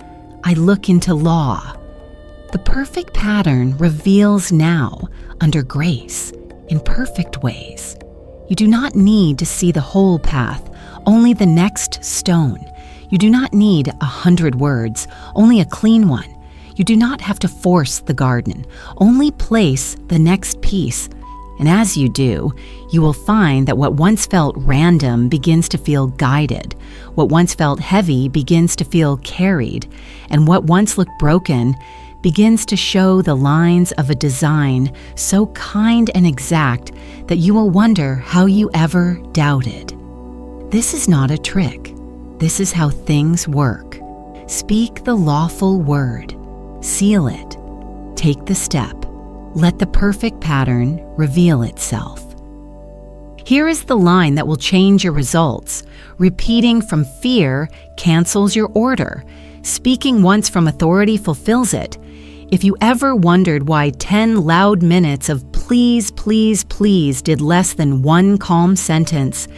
I look into law. The perfect pattern reveals now under grace in perfect ways. You do not need to see the whole path, only the next stone. You do not need 100 words, only a clean one. You do not have to force the garden, only place the next piece. And as you do, you will find that what once felt random begins to feel guided. What once felt heavy begins to feel carried. And what once looked broken begins to show the lines of a design so kind and exact that you will wonder how you ever doubted. This is not a trick. This is how things work. Speak the lawful word. Seal it. Take the step. Let the perfect pattern reveal itself. Here is the line that will change your results. Repeating from fear cancels your order. Speaking once from authority fulfills it. If you ever wondered why 10 loud minutes of please, please, please did less than one calm sentence,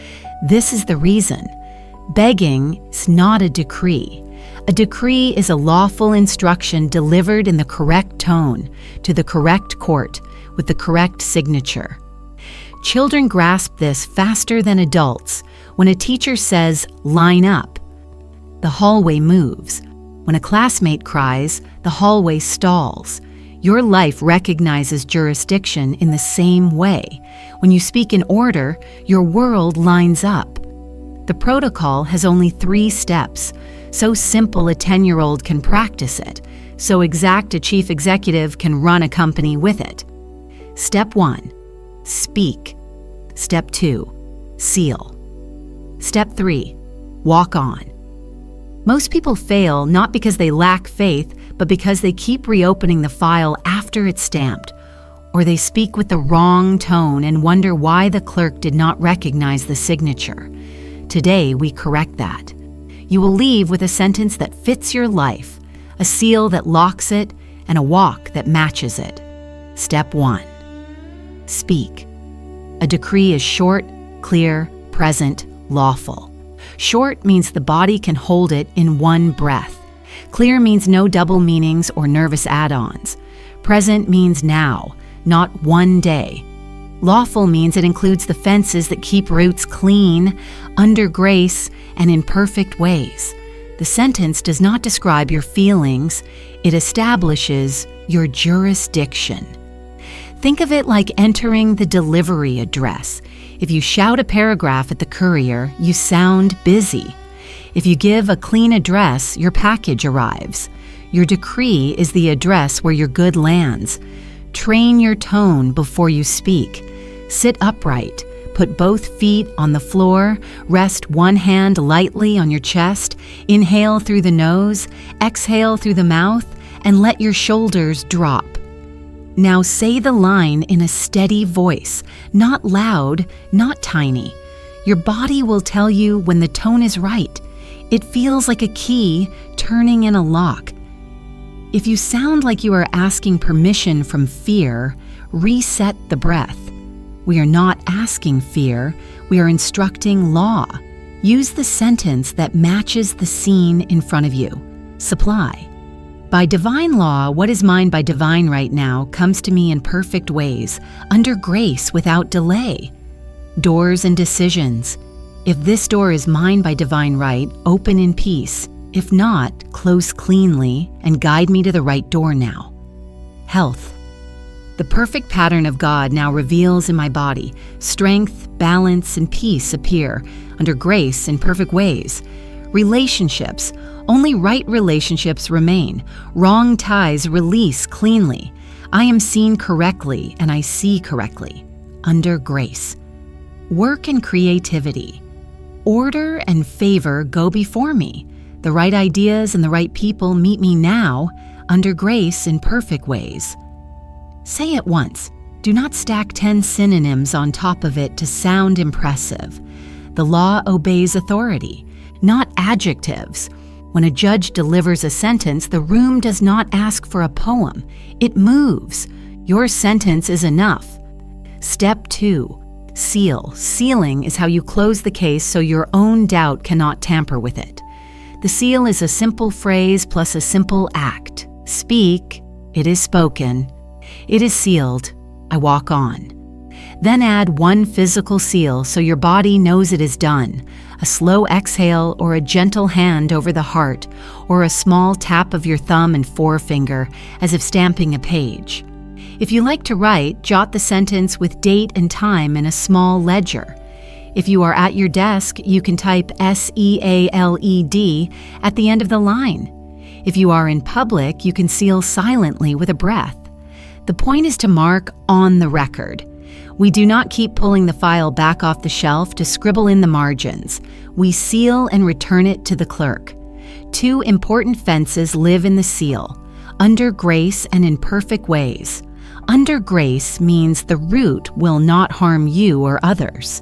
this is the reason. Begging is not a decree. A decree is a lawful instruction delivered in the correct tone, to the correct court, with the correct signature. Children grasp this faster than adults. When a teacher says, line up, the hallway moves. When a classmate cries, the hallway stalls. Your life recognizes jurisdiction in the same way. When you speak in order, your world lines up. The protocol has only 3 steps. So simple a 10-year-old can practice it. So exact a chief executive can run a company with it. Step 1, speak. Step 2, seal. Step 3, walk on. Most people fail not because they lack faith, but because they keep reopening the file after it's stamped, or they speak with the wrong tone and wonder why the clerk did not recognize the signature. Today, we correct that. You will leave with a sentence that fits your life, a seal that locks it, and a walk that matches it. Step 1. Speak. A decree is short, clear, present, lawful. Short means the body can hold it in one breath. Clear means no double meanings or nervous add-ons. Present means now, not one day. Lawful means it includes the fences that keep roots clean, under grace, and in perfect ways. The sentence does not describe your feelings, it establishes your jurisdiction. Think of it like entering the delivery address. If you shout a paragraph at the courier, you sound busy. If you give a clean address, your package arrives. Your decree is the address where your good lands. Train your tone before you speak. Sit upright. Put both feet on the floor. Rest one hand lightly on your chest. Inhale through the nose. Exhale through the mouth. And let your shoulders drop. Now say the line in a steady voice, not loud, not tiny. Your body will tell you when the tone is right. It feels like a key turning in a lock. If you sound like you are asking permission from fear, reset the breath. We are not asking fear, we are instructing law. Use the sentence that matches the scene in front of you. Supply. By divine law, what is mine by divine right now comes to me in perfect ways, under grace without delay. Doors and decisions. If this door is mine by divine right, open in peace. If not, close cleanly and guide me to the right door now. Health. The perfect pattern of God now reveals in my body. Strength, balance, and peace appear under grace in perfect ways. Relationships. Only right relationships remain. Wrong ties release cleanly. I am seen correctly and I see correctly. Under grace. Work and creativity. Order and favor go before me. The right ideas and the right people meet me now, under grace in perfect ways. Say it once. Do not stack 10 synonyms on top of it to sound impressive. The law obeys authority, not adjectives. When a judge delivers a sentence, the room does not ask for a poem. It moves. Your sentence is enough. Step 2. Seal. Sealing is how you close the case so your own doubt cannot tamper with it. The seal is a simple phrase plus a simple act. Speak. It is spoken. It is sealed. I walk on. Then add one physical seal so your body knows it is done. A slow exhale or a gentle hand over the heart, or a small tap of your thumb and forefinger as if stamping a page. If you like to write, jot the sentence with date and time in a small ledger. If you are at your desk, you can type SEALED at the end of the line. If you are in public, you can seal silently with a breath. The point is to mark on the record. We do not keep pulling the file back off the shelf to scribble in the margins. We seal and return it to the clerk. 2 important fences live in the seal, under grace and in perfect ways. Under grace means the root will not harm you or others.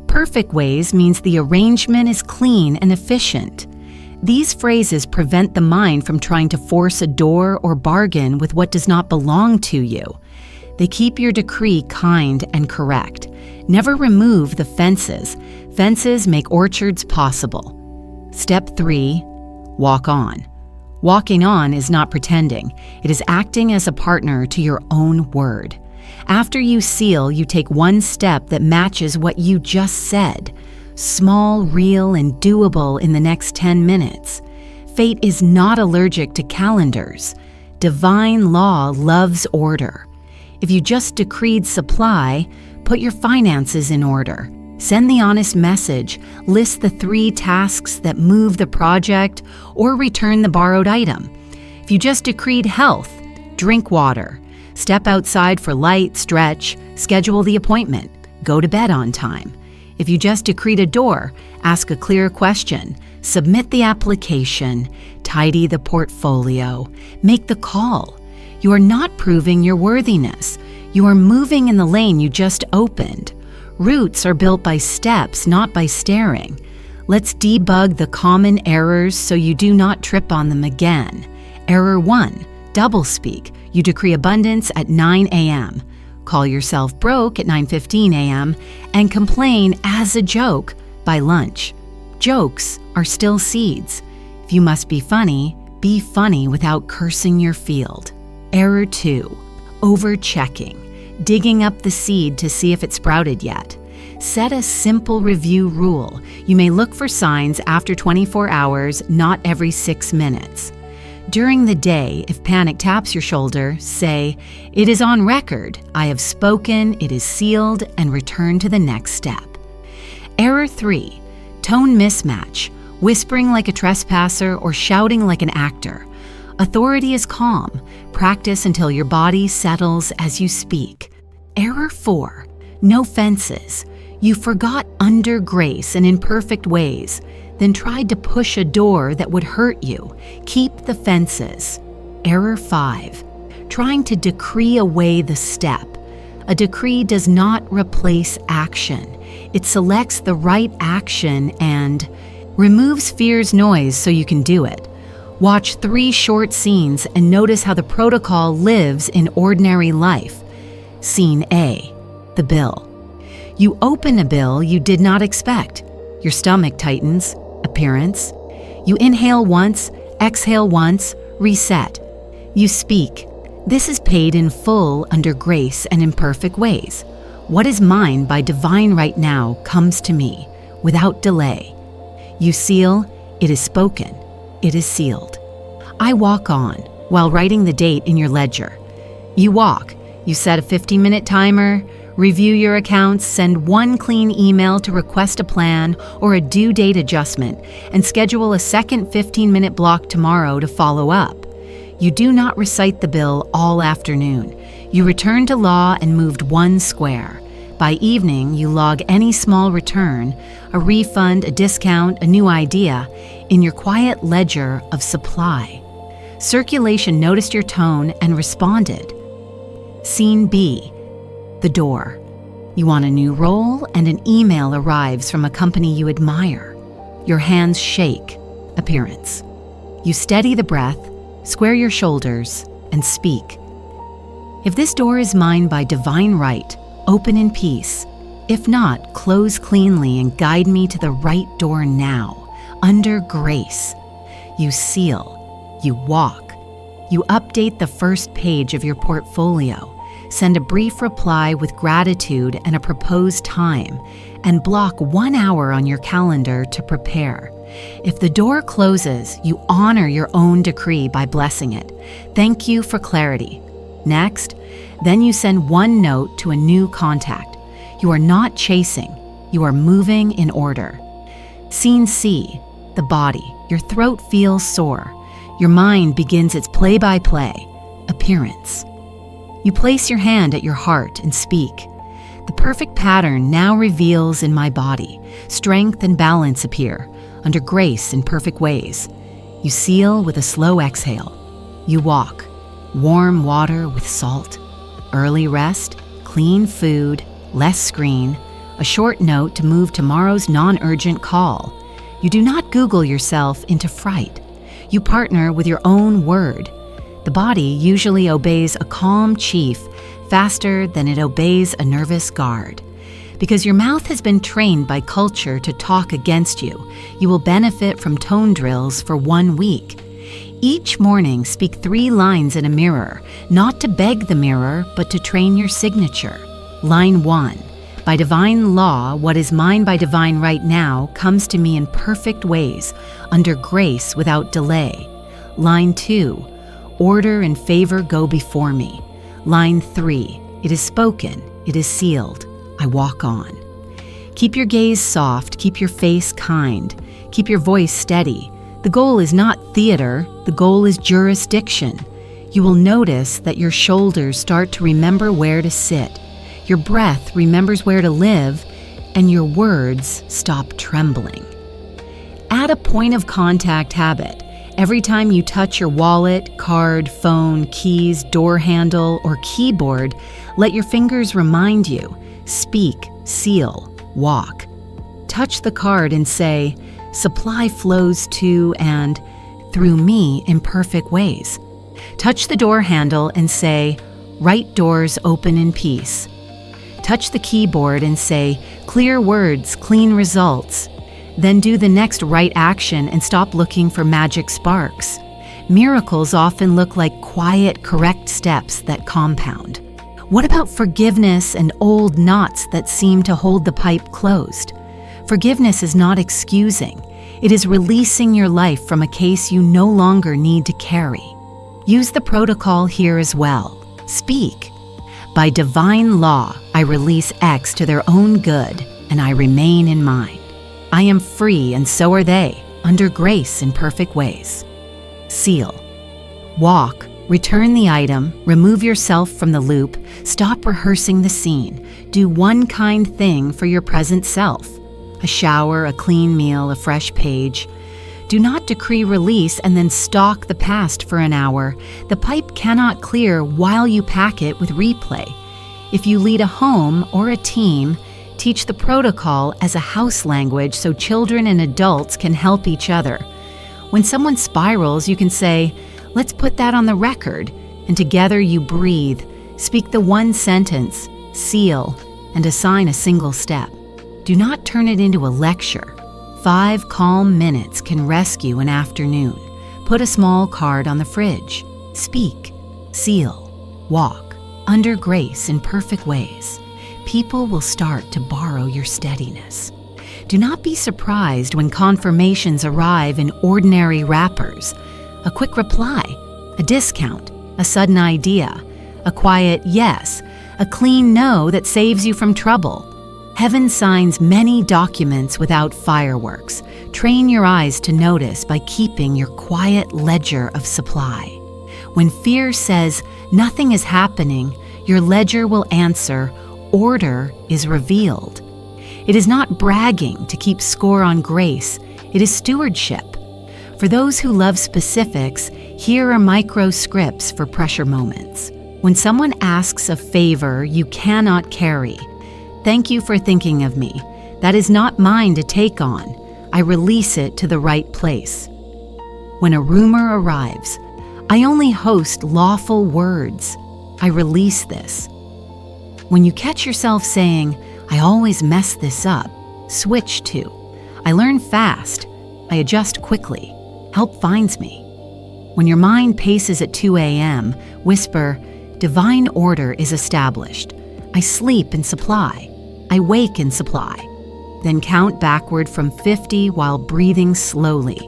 Perfect ways means the arrangement is clean and efficient. These phrases prevent the mind from trying to force a door or bargain with what does not belong to you. They keep your decree kind and correct. Never remove the fences. Fences make orchards possible. Step 3. Walk on. Walking on is not pretending. It is acting as a partner to your own word. After you seal, you take one step that matches what you just said. Small, real, and doable in the next 10 minutes. Fate is not allergic to calendars. Divine law loves order. If you just decreed supply, put your finances in order. Send the honest message, list the 3 tasks that move the project, or return the borrowed item. If you just decreed health, drink water. Step outside for light, stretch, schedule the appointment, go to bed on time. If you just decreed a door, ask a clear question, submit the application, tidy the portfolio, make the call. You are not proving your worthiness. You are moving in the lane you just opened. Roots are built by steps, not by staring. Let's debug the common errors so you do not trip on them again. Error 1, doublespeak. You decree abundance at 9 a.m. Call yourself broke at 9:15 a.m. and complain as a joke by lunch. Jokes are still seeds. If you must be funny without cursing your field. Error 2, over-checking, digging up the seed to see if it sprouted yet. Set a simple review rule. You may look for signs after 24 hours, not every 6 minutes. During the day, if panic taps your shoulder, say, "It is on record. I have spoken, it is sealed," and return to the next step. Error 3, tone mismatch, whispering like a trespasser or shouting like an actor. Authority is calm. Practice until your body settles as you speak. Error 4, no fences. You forgot under grace and in perfect ways, then tried to push a door that would hurt you. Keep the fences. Error 5, trying to decree away the step. A decree does not replace action. It selects the right action and removes fear's noise so you can do it. Watch 3 short scenes and notice how the protocol lives in ordinary life. Scene A, the bill. You open a bill you did not expect. Your stomach tightens. Appearance. You inhale once, exhale once, reset. You speak. This is paid in full under grace and in perfect ways. What is mine by divine right now comes to me, without delay. You seal. It is spoken. It is sealed. I walk on, while writing the date in your ledger. You walk. You set a 15-minute timer, review your accounts, send 1 clean email to request a plan or a due date adjustment, and schedule a second 15-minute block tomorrow to follow up. You do not recite the bill all afternoon. You return to law and moved 1 square. By evening, you log any small return, a refund, a discount, a new idea, in your quiet ledger of supply. Circulation noticed your tone and responded. Scene B, the door. You want a new role and an email arrives from a company you admire. Your hands shake. Appearance. You steady the breath, square your shoulders, and speak. If this door is mine by divine right, open in peace. If not, close cleanly and guide me to the right door now, under grace. You seal. You walk. You update the first page of your portfolio. Send a brief reply with gratitude and a proposed time, and block 1 hour on your calendar to prepare. If the door closes, you honor your own decree by blessing it. Thank you for clarity. Next, then you send 1 note to a new contact. You are not chasing, you are moving in order. Scene C, the body. Your throat feels sore. Your mind begins its play-by-play. Appearance. You place your hand at your heart and speak. The perfect pattern now reveals in my body. Strength and balance appear, under grace in perfect ways. You seal with a slow exhale. You walk. Warm water with salt. Early rest, clean food, less screen, a short note to move tomorrow's non-urgent call. You do not Google yourself into fright. You partner with your own word. The body usually obeys a calm chief faster than it obeys a nervous guard. Because your mouth has been trained by culture to talk against you, you will benefit from tone drills for 1 week. Each morning, speak 3 lines in a mirror, not to beg the mirror, but to train your signature. Line 1. By divine law, what is mine by divine right now comes to me in perfect ways, under grace without delay. Line 2. Order and favor go before me. Line 3. It is spoken, it is sealed. I walk on. Keep your gaze soft, keep your face kind, keep your voice steady. The goal is not theater, the goal is jurisdiction. You will notice that your shoulders start to remember where to sit. Your breath remembers where to live. and your words stop trembling. Add a point of contact habit. Every time you touch your wallet, card, phone, keys, door handle, or keyboard, let your fingers remind you, speak, seal, walk. Touch the card and say, supply flows to and through me in perfect ways. Touch the door handle and say, right doors open in peace. Touch the keyboard and say, clear words, clean results. Then do the next right action and stop looking for magic sparks. Miracles often look like quiet, correct steps that compound. What about forgiveness and old knots that seem to hold the pipe closed? Forgiveness is not excusing. It is releasing your life from a case you no longer need to carry. Use the protocol here as well. Speak. By divine law, I release X to their own good, and I remain in mine. I am free, and so are they, under grace in perfect ways. Seal. Walk. Return the item, remove yourself from the loop, stop rehearsing the scene. Do one kind thing for your present self. A shower, a clean meal, a fresh page. Do not decree release and then stalk the past for an hour. The pipe cannot clear while you pack it with replay. If you lead a home or a team, teach the protocol as a house language so children and adults can help each other. When someone spirals, you can say, let's put that on the record, and together you breathe, speak the one sentence, seal, and assign a single step. Do not turn it into a lecture. 5 calm minutes can rescue an afternoon. Put a small card on the fridge. Speak, seal, walk, under grace in perfect ways. People will start to borrow your steadiness. Do not be surprised when confirmations arrive in ordinary wrappers. A quick reply, a discount, a sudden idea, a quiet yes, a clean no that saves you from trouble. Heaven signs many documents without fireworks. Train your eyes to notice by keeping your quiet ledger of supply. When fear says nothing is happening, your ledger will answer, order is revealed. It is not bragging to keep score on grace, it is stewardship. For those who love specifics, here are micro scripts for pressure moments. When someone asks a favor you cannot carry, thank you for thinking of me. That is not mine to take on. I release it to the right place. When a rumor arrives, I only host lawful words. I release this. When you catch yourself saying, I always mess this up, switch to, I learn fast, I adjust quickly, help finds me. When your mind paces at 2 a.m., whisper, divine order is established. I sleep in supply. I wake in supply. Then count backward from 50 while breathing slowly.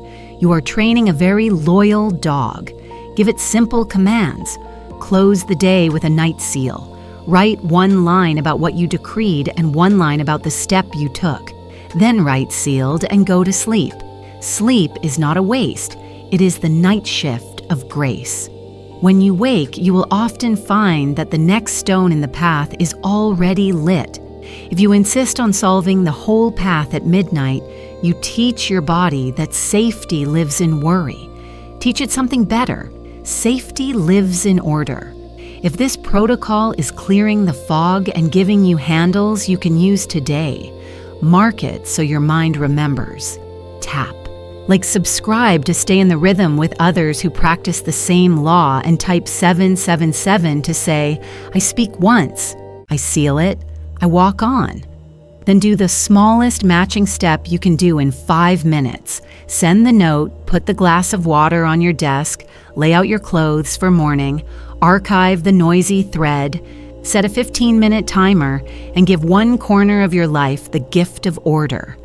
You are training a very loyal dog. Give it simple commands. Close the day with a night seal. Write one line about what you decreed and one line about the step you took. Then write sealed and go to sleep. Sleep is not a waste. It is the night shift of grace. When you wake, you will often find that the next stone in the path is already lit. If you insist on solving the whole path at midnight, you teach your body that safety lives in worry. Teach it something better. Safety lives in order. If this protocol is clearing the fog and giving you handles you can use today, mark it so your mind remembers. Tap. Like subscribe to stay in the rhythm with others who practice the same law and type 777 to say, I speak once, I seal it, I walk on. Then do the smallest matching step you can do in 5 minutes. Send the note, put the glass of water on your desk, lay out your clothes for morning, archive the noisy thread, set a 15-minute timer, and give one corner of your life the gift of order.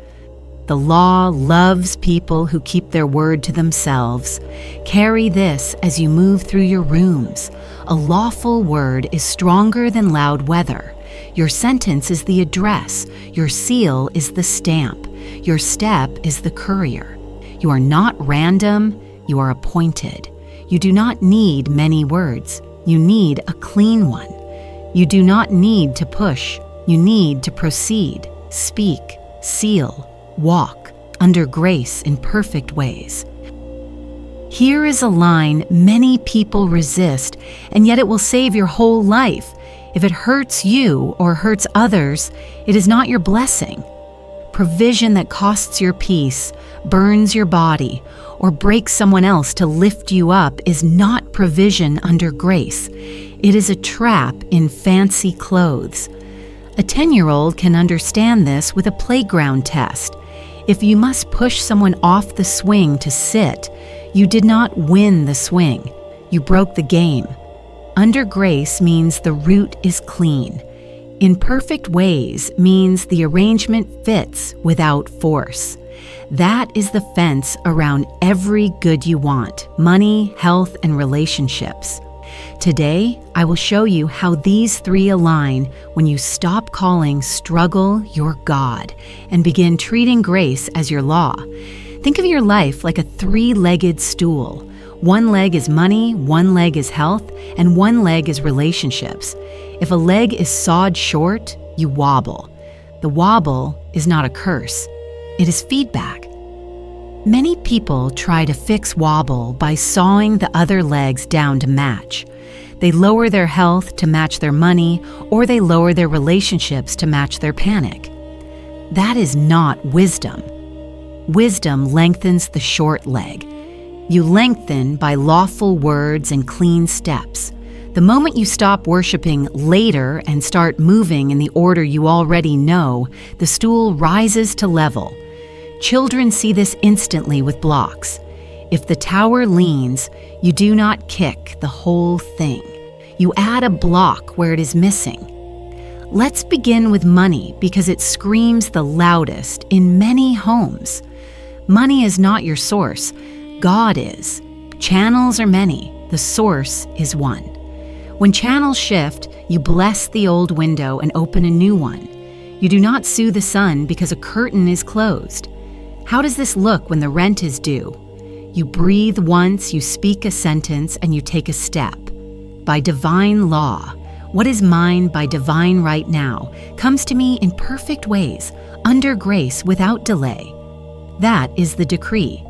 The law loves people who keep their word to themselves. Carry this as you move through your rooms. A lawful word is stronger than loud weather. Your sentence is the address. Your seal is the stamp. Your step is the courier. You are not random, you are appointed. You do not need many words. You need a clean one. You do not need to push. You need to proceed. speak, seal, walk, under grace in perfect ways. Here is a line many people resist, and yet it will save your whole life. If it hurts you or hurts others, it is not your blessing. Provision that costs your peace, burns your body, or breaks someone else to lift you up is not provision under grace. It is a trap in fancy clothes. A 10-year-old can understand this with a playground test. If you must push someone off the swing to sit, you did not win the swing. You broke the game. Under grace means the root is clean. In perfect ways means the arrangement fits without force. That is the fence around every good you want: money, health, and relationships. Today, I will show you how these three align when you stop calling struggle your God and begin treating grace as your law. Think of your life like a three-legged stool. One leg is money, one leg is health, and one leg is relationships. If a leg is sawed short, you wobble. The wobble is not a curse. It is feedback. Many people try to fix wobble by sawing the other legs down to match. They lower their health to match their money, or they lower their relationships to match their panic. That is not wisdom. Wisdom lengthens the short leg. You lengthen by lawful words and clean steps. The moment you stop worshiping later and start moving in the order you already know, the stool rises to level. Children see this instantly with blocks. If the tower leans, you do not kick the whole thing. You add a block where it is missing. Let's begin with money because it screams the loudest in many homes. Money is not your source. God is. Channels are many. The source is one. When channels shift, you bless the old window and open a new one. You do not sue the sun because a curtain is closed. How does this look when the rent is due? You breathe once, you speak a sentence, and you take a step. By divine law, what is mine by divine right now comes to me in perfect ways, under grace without delay. That is the decree.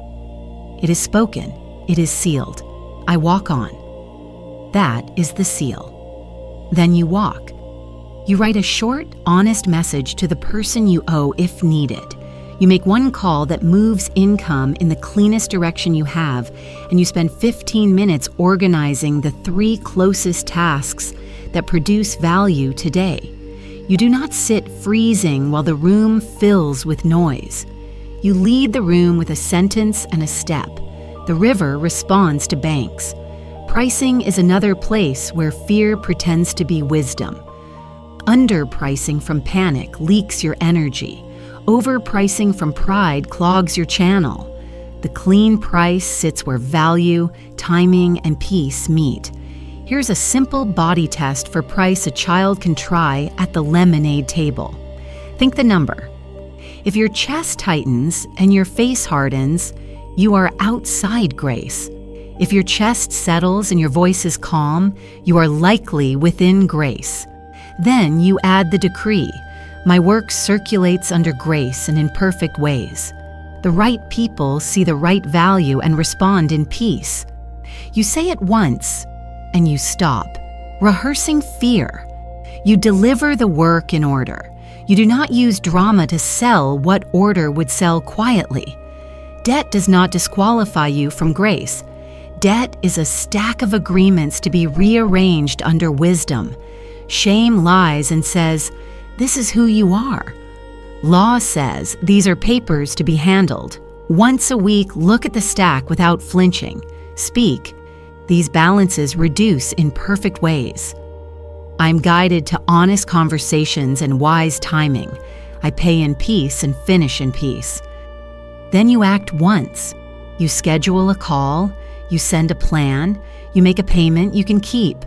It is spoken. It is sealed. I walk on. That is the seal. Then you walk. You write a short, honest message to the person you owe if needed. You make one call that moves income in the cleanest direction you have, and you spend 15 minutes organizing the 3 closest tasks that produce value today. You do not sit freezing while the room fills with noise. You lead the room with a sentence and a step. The river responds to banks. Pricing is another place where fear pretends to be wisdom. Underpricing from panic leaks your energy. Overpricing from pride clogs your channel. The clean price sits where value, timing, and peace meet. Here's a simple body test for price a child can try at the lemonade table. Think the number. If your chest tightens and your face hardens, you are outside grace. If your chest settles and your voice is calm, you are likely within grace. Then you add the decree. My work circulates under grace and in perfect ways. The right people see the right value and respond in peace. You say it once, and you stop, rehearsing fear. You deliver the work in order. You do not use drama to sell what order would sell quietly. Debt does not disqualify you from grace. Debt is a stack of agreements to be rearranged under wisdom. Shame lies and says, "This is who you are." Law says these are papers to be handled. Once a week, look at the stack without flinching. Speak. These balances reduce in perfect ways. I'm guided to honest conversations and wise timing. I pay in peace and finish in peace. Then you act once. You schedule a call. You send a plan. You make a payment you can keep.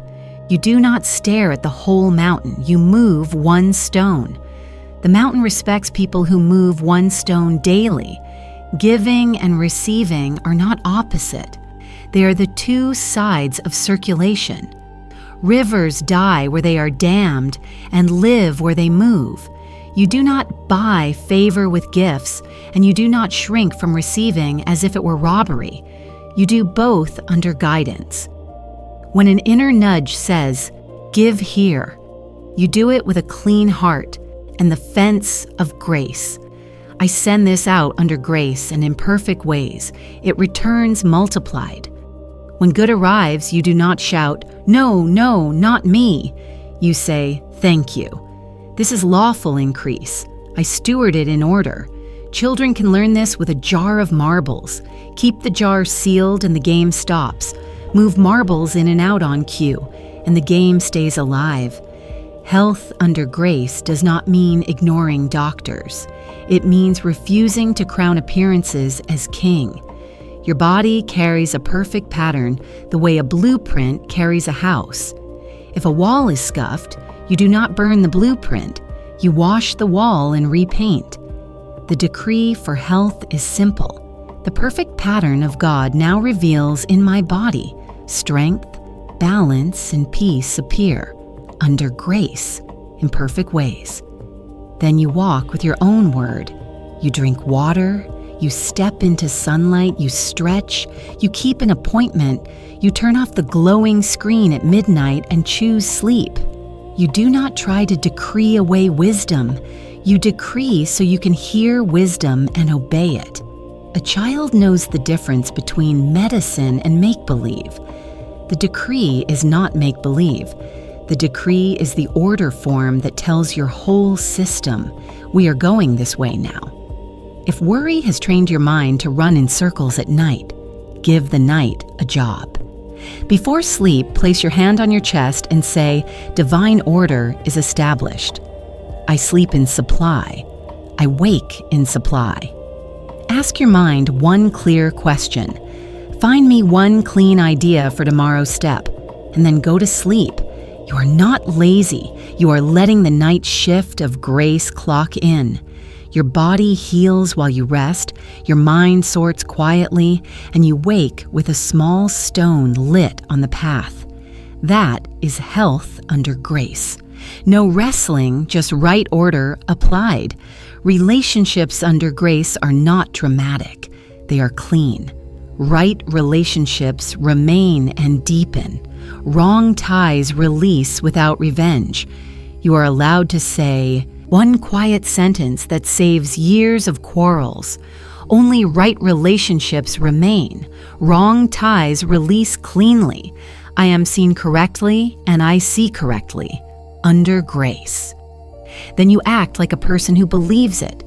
You do not stare at the whole mountain. You move one stone. The mountain respects people who move one stone daily. Giving and receiving are not opposite. They are the two sides of circulation. Rivers die where they are dammed and live where they move. You do not buy favor with gifts, and you do not shrink from receiving as if it were robbery. You do both under guidance. When an inner nudge says, "Give here," you do it with a clean heart and the fence of grace. I send this out under grace and in perfect ways. It returns multiplied. When good arrives, you do not shout, "No, no, not me." You say, "Thank you. This is lawful increase. I steward it in order." Children can learn this with a jar of marbles. Keep the jar sealed and the game stops. Move marbles in and out on cue, and the game stays alive. Health under grace does not mean ignoring doctors. It means refusing to crown appearances as king. Your body carries a perfect pattern the way a blueprint carries a house. If a wall is scuffed, you do not burn the blueprint. You wash the wall and repaint. The decree for health is simple. The perfect pattern of God now reveals in my body strength, balance, and peace appear under grace in perfect ways. Then you walk with your own word. You drink water. You step into sunlight. You stretch. You keep an appointment. You turn off the glowing screen at midnight and choose sleep. You do not try to decree away wisdom. You decree so you can hear wisdom and obey it. A child knows the difference between medicine and make-believe. The decree is not make-believe. The decree is the order form that tells your whole system, we are going this way now. If worry has trained your mind to run in circles at night, give the night a job. Before sleep, place your hand on your chest and say, "Divine order is established. I sleep in supply. I wake in supply." Ask your mind one clear question. Find me one clean idea for tomorrow's step, and then go to sleep. You are not lazy. You are letting the night shift of grace clock in. Your body heals while you rest, your mind sorts quietly, and you wake with a small stone lit on the path. That is health under grace. No wrestling, just right order applied. Relationships under grace are not dramatic. They are clean. Right relationships remain and deepen. Wrong ties release without revenge. You are allowed to say one quiet sentence that saves years of quarrels. Only right relationships remain. Wrong ties release cleanly. I am seen correctly and I see correctly. Under grace. Then you act like a person who believes it.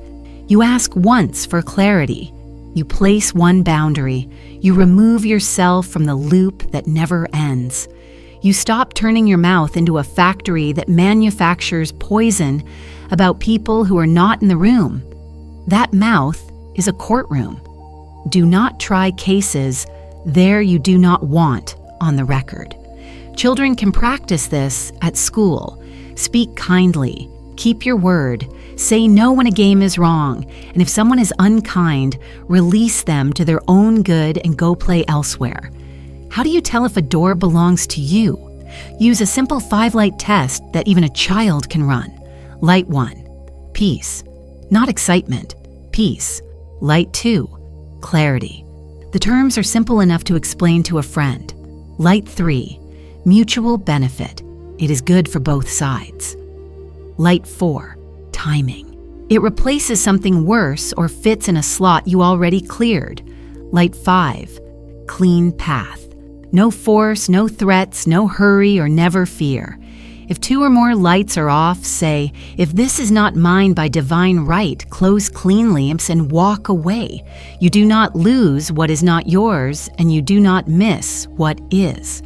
You ask once for clarity. You place one boundary. You remove yourself from the loop that never ends. You stop turning your mouth into a factory that manufactures poison about people who are not in the room. That mouth is a courtroom. Do not try cases there you do not want on the record. Children can practice this at school. Speak kindly. Keep your word. Say no when a game is wrong. And if someone is unkind, release them to their own good and go play elsewhere. How do you tell if a door belongs to you? Use a simple 5-light test that even a child can run. Light 1, peace. Not excitement, peace. Light 2, clarity. The terms are simple enough to explain to a friend. Light 3, mutual benefit. It is good for both sides. Light 4, timing. It replaces something worse or fits in a slot you already cleared. Light 5, clean path. No force, no threats, no hurry or never fear. If 2 or more lights are off, say, "If this is not mine by divine right, close clean lamps and walk away. You do not lose what is not yours, and you do not miss what is."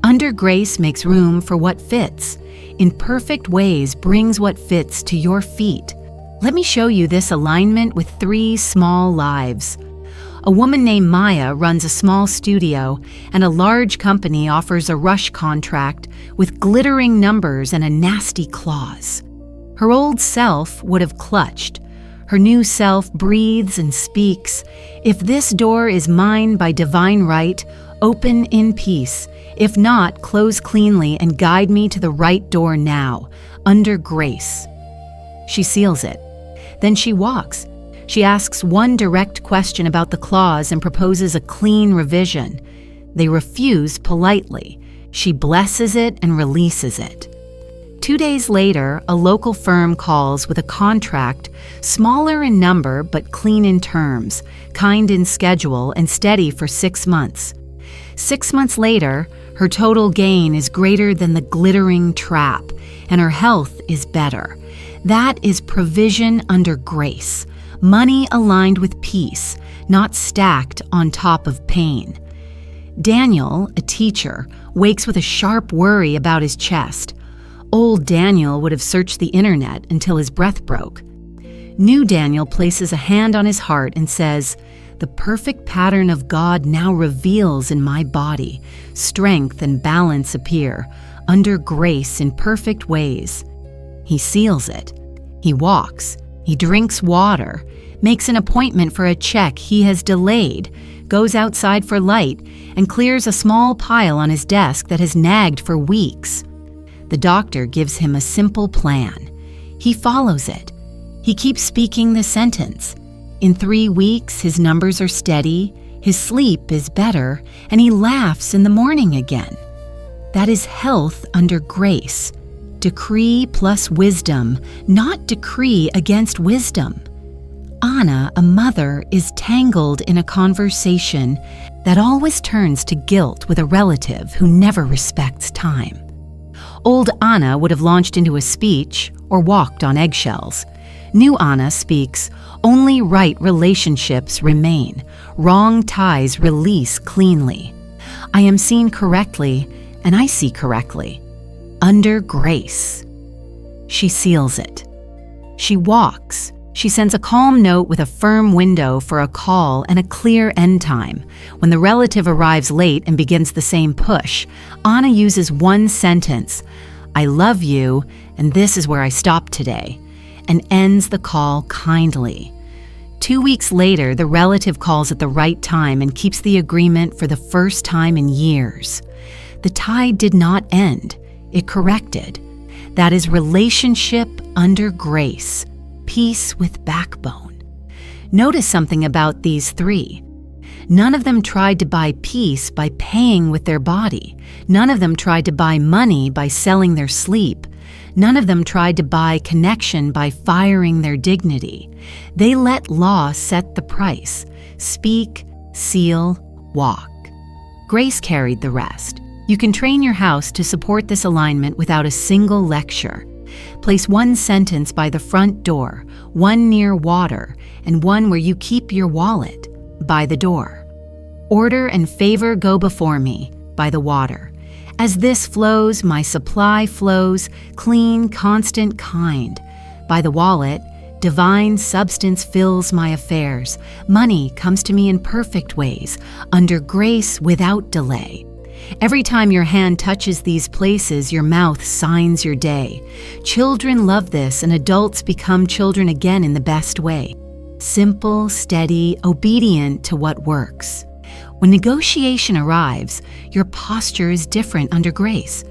Under grace makes room for what fits. In perfect ways brings what fits to your feet. Let me show you this alignment with 3 small lives. A woman named Maya runs a small studio, and a large company offers a rush contract with glittering numbers and a nasty clause. Her old self would have clutched. Her new self breathes and speaks, "If this door is mine by divine right, open in peace. If not, close cleanly and guide me to the right door now, under grace." She seals it. Then she walks. She asks one direct question about the clause and proposes a clean revision. They refuse politely. She blesses it and releases it. 2 days later, a local firm calls with a contract, smaller in number but clean in terms, kind in schedule, and steady for 6 months. 6 months later, her total gain is greater than the glittering trap, and her health is better. That is provision under grace, money aligned with peace, not stacked on top of pain. Daniel, a teacher, wakes with a sharp worry about his chest. Old Daniel would have searched the internet until his breath broke. New Daniel places a hand on his heart and says, "The perfect pattern of God now reveals in my body. Strength and balance appear, under grace in perfect ways." He seals it. He walks. He drinks water, makes an appointment for a check he has delayed, goes outside for light, and clears a small pile on his desk that has nagged for weeks. The doctor gives him a simple plan. He follows it. He keeps speaking the sentence. In 3 weeks, his numbers are steady, his sleep is better, and he laughs in the morning again. That is health under grace. Decree plus wisdom, not decree against wisdom. Anna, a mother, is tangled in a conversation that always turns to guilt with a relative who never respects time. Old Anna would have launched into a speech or walked on eggshells. New Anna speaks, "Only right relationships remain. Wrong ties release cleanly. I am seen correctly, and I see correctly. Under grace." She seals it. She walks. She sends a calm note with a firm window for a call and a clear end time. When the relative arrives late and begins the same push, Anna uses one sentence, "I love you, and this is where I stop today," and ends the call kindly. 2 weeks later, the relative calls at the right time and keeps the agreement for the first time in years. The tie did not end. It corrected. That is relationship under grace. Peace with backbone. Notice something about these three. None of them tried to buy peace by paying with their body. None of them tried to buy money by selling their sleep. None of them tried to buy connection by firing their dignity. They let law set the price. Speak, seal, walk. Grace carried the rest. You can train your house to support this alignment without a single lecture. Place one sentence by the front door, one near water, and one where you keep your wallet, by the door. Order and favor go before me, by the water. As this flows, my supply flows, clean, constant, kind. By the wallet, divine substance fills my affairs. Money comes to me in perfect ways, under grace without delay. Every time your hand touches these places, your mouth signs your day. Children love this, and adults become children again in the best way. Simple, steady, obedient to what works. When negotiation arrives, your posture is different under grace.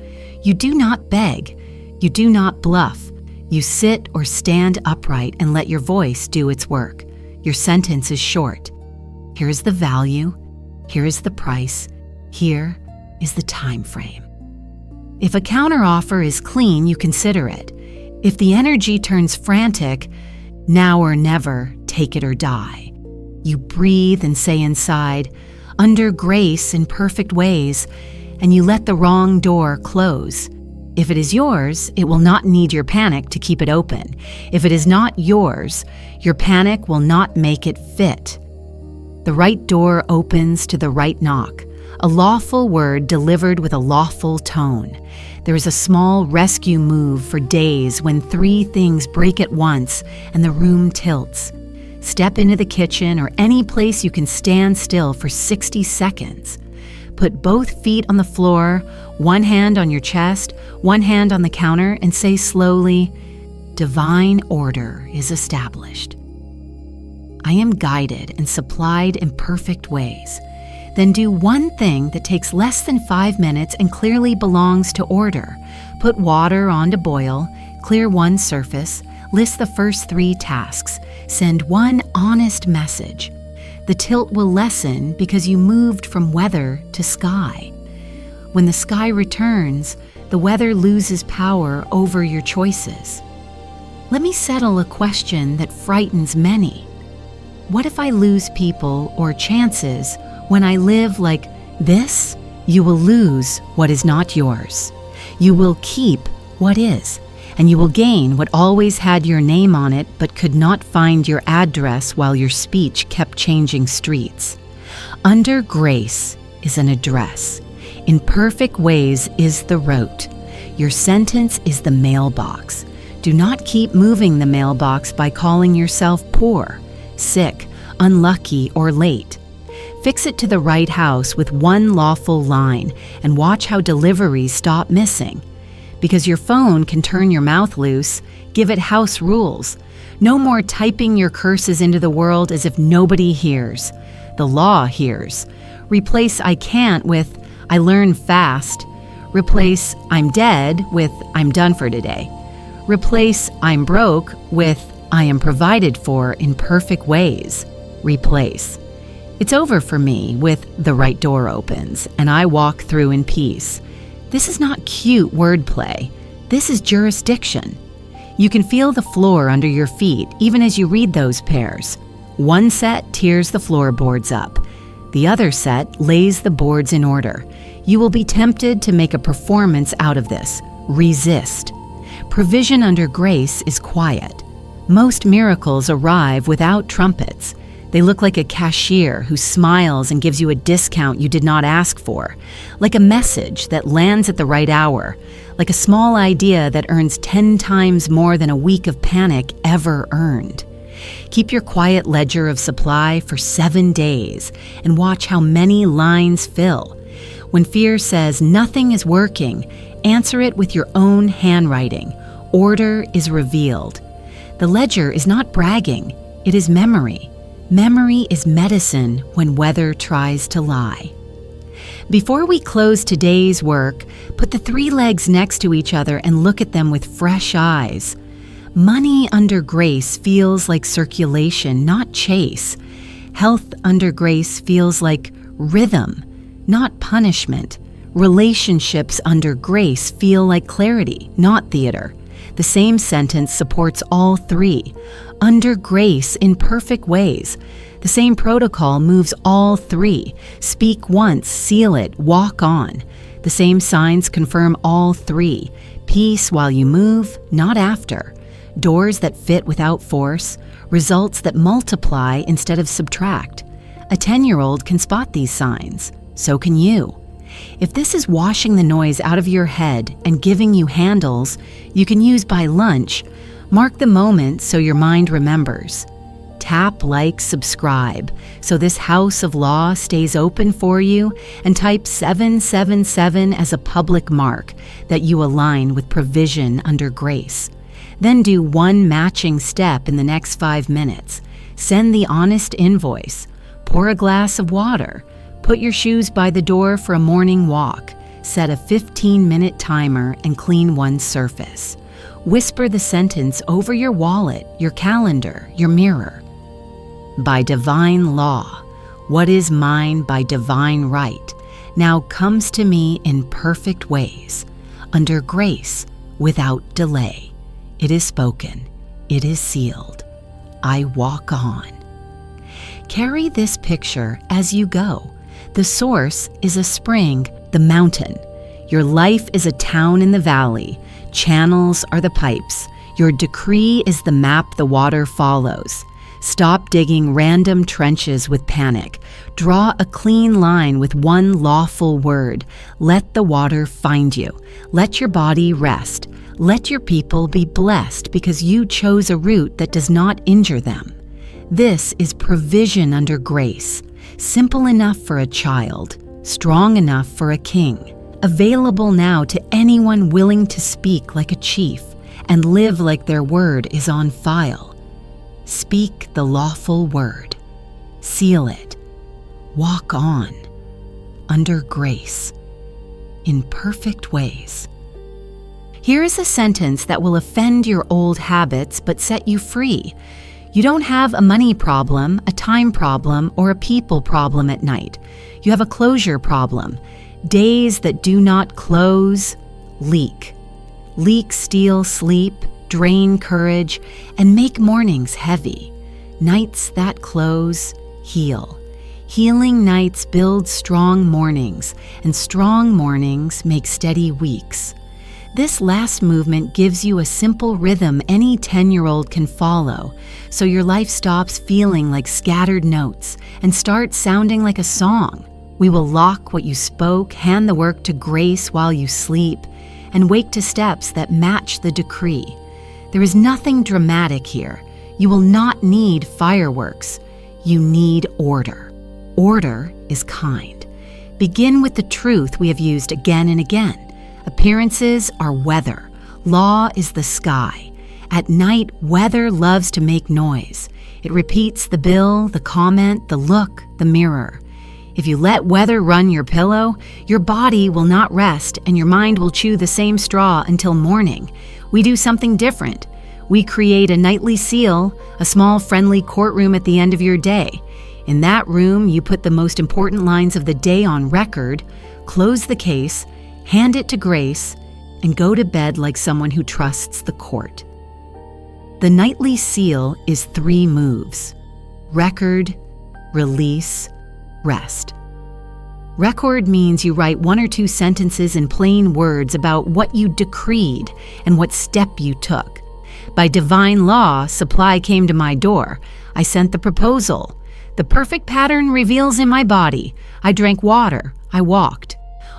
You do not beg. You do not bluff. You sit or stand upright and let your voice do its work. Your sentence is short. Here is the value. Here is the price. Here is the time frame. If a counteroffer is clean, you consider it. If the energy turns frantic, now or never, take it or die. You breathe and say inside, under grace in perfect ways, and you let the wrong door close. If it is yours, it will not need your panic to keep it open. If it is not yours, your panic will not make it fit. The right door opens to the right knock. A lawful word delivered with a lawful tone. There is a small rescue move for days when 3 things break at once and the room tilts. Step into the kitchen or any place you can stand still for 60 seconds. Put both feet on the floor, one hand on your chest, one hand on the counter, and say slowly, "Divine order is established. I am guided and supplied in perfect ways." Then do one thing that takes less than 5 minutes and clearly belongs to order. Put water on to boil, clear one surface, List the first 3 tasks. Send one honest message. The tilt will lessen because you moved from weather to sky. When the sky returns, the weather loses power over your choices. Let me settle a question that frightens many. What if I lose people or chances when I live like this? You will lose what is not yours. You will keep what is, and you will gain what always had your name on it but could not find your address while your speech kept changing streets. Under grace is an address. In perfect ways is the rote. Your sentence is the mailbox. Do not keep moving the mailbox by calling yourself poor, sick, unlucky, or late. Fix it to the right house with one lawful line and watch how deliveries stop missing. Because your phone can turn your mouth loose, give it house rules. No more typing your curses into the world as if nobody hears. The law hears. Replace I can't with I learn fast. Replace I'm dead with I'm done for today. Replace I'm broke with I am provided for in perfect ways. Replace. It's over for me with the right door opens and I walk through in peace. This is not cute wordplay. This is jurisdiction. You can feel the floor under your feet even as you read those pairs. One set tears the floorboards up. The other set lays the boards in order. You will be tempted to make a performance out of this. Resist. Provision under grace is quiet. Most miracles arrive without trumpets. They look like a cashier who smiles and gives you a discount you did not ask for, like a message that lands at the right hour, like a small idea that earns 10 times more than a week of panic ever earned. Keep your quiet ledger of supply for 7 days and watch how many lines fill. When fear says nothing is working, answer it with your own handwriting. Order is revealed. The ledger is not bragging, it is memory. Memory is medicine when weather tries to lie. Before we close today's work, put the 3 legs next to each other and look at them with fresh eyes. Money under grace feels like circulation, not chase. Health under grace feels like rhythm, not punishment. Relationships under grace feel like clarity, not theater. The same sentence supports all 3. Under grace in perfect ways. The same protocol moves all 3. Speak once, seal it, walk on. The same signs confirm all 3. Peace while you move, not after. Doors that fit without force. Results that multiply instead of subtract. A 10-year-old can spot these signs. So can you. If this is washing the noise out of your head and giving you handles you can use by lunch, mark the moment so your mind remembers. Tap, like, subscribe so this house of law stays open for you, and type 777 as a public mark that you align with provision under grace. Then do one matching step in the next 5 minutes. Send the honest invoice. Pour a glass of water. Put your shoes by the door for a morning walk. Set a 15-minute timer and clean one surface. Whisper the sentence over your wallet, your calendar, your mirror. By divine law, what is mine by divine right now comes to me in perfect ways, under grace, without delay. It is spoken, it is sealed. I walk on. Carry this picture as you go. The source is a spring, the mountain. Your life is a town in the valley. Channels are the pipes. Your decree is the map the water follows. Stop digging random trenches with panic. Draw a clean line with one lawful word. Let the water find you. Let your body rest. Let your people be blessed because you chose a route that does not injure them. This is provision under grace. Simple enough for a child, strong enough for a king, available now to anyone willing to speak like a chief and live like their word is on file. Speak the lawful word. Seal it. Walk on. Under grace. In perfect ways. Here is a sentence that will offend your old habits but set you free. You don't have a money problem, a time problem, or a people problem at night. You have a closure problem. Days that do not close, leak. Leak steal sleep, drain courage, and make mornings heavy. Nights that close, heal. Healing nights build strong mornings, and strong mornings make steady weeks. This last movement gives you a simple rhythm any 10-year-old can follow, so your life stops feeling like scattered notes and starts sounding like a song. We will lock what you spoke, hand the work to grace while you sleep, and wake to steps that match the decree. There is nothing dramatic here. You will not need fireworks. You need order. Order is kind. Begin with the truth we have used again and again. Appearances are weather. Law is the sky. At night, weather loves to make noise. It repeats the bill, the comment, the look, the mirror. If you let weather run your pillow, your body will not rest and your mind will chew the same straw until morning. We do something different. We create a nightly seal, a small friendly courtroom at the end of your day. In that room, you put the most important lines of the day on record, close the case, hand it to grace, and go to bed like someone who trusts the court. The nightly seal is 3 moves: record, release, rest. Record means you write 1 or 2 sentences in plain words about what you decreed and what step you took. By divine law, supply came to my door. I sent the proposal. The perfect pattern reveals in my body. I drank water. I walked.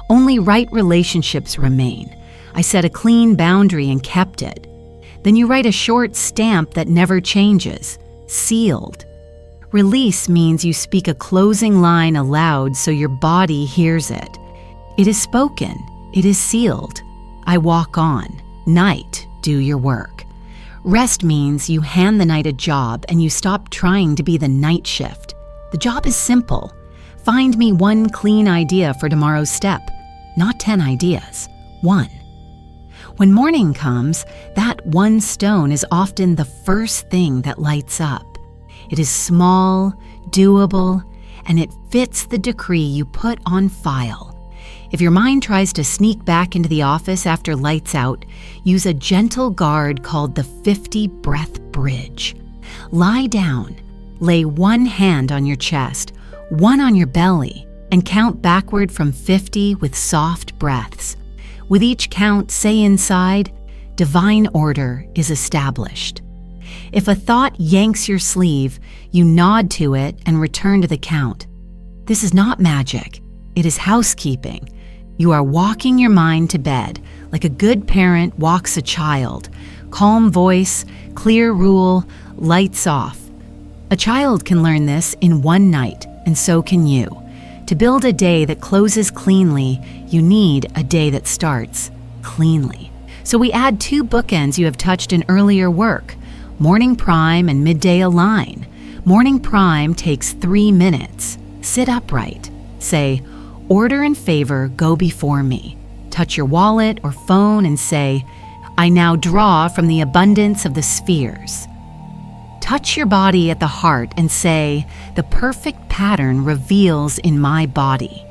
Only right relationships remain. I set a clean boundary and kept it. Then you write a short stamp that never changes. Sealed. Release means you speak a closing line aloud so your body hears it. It is spoken. It is sealed. I walk on. Night, do your work. Rest means you hand the night a job and you stop trying to be the night shift. The job is simple. Find me 1 clean idea for tomorrow's step. Not 10 ideas. 1. When morning comes, that 1 stone is often the first thing that lights up. It is small, doable, and it fits the decree you put on file. If your mind tries to sneak back into the office after lights out, use a gentle guard called the 50-breath bridge. Lie down, lay 1 hand on your chest, 1 on your belly, and count backward from 50 with soft breaths. With each count, say inside, divine order is established. If a thought yanks your sleeve, you nod to it and return to the count. This is not magic. It is housekeeping. You are walking your mind to bed like a good parent walks a child. Calm voice, clear rule, lights off. A child can learn this in 1 night, and so can you. To build a day that closes cleanly, you need a day that starts cleanly. So we add 2 bookends you have touched in earlier work. Morning prime and midday align. Morning prime takes 3 minutes. Sit upright. Say, order and favor go before me. Touch your wallet or phone and say, I now draw from the abundance of the spheres. Touch your body at the heart and say, the perfect pattern reveals in my body.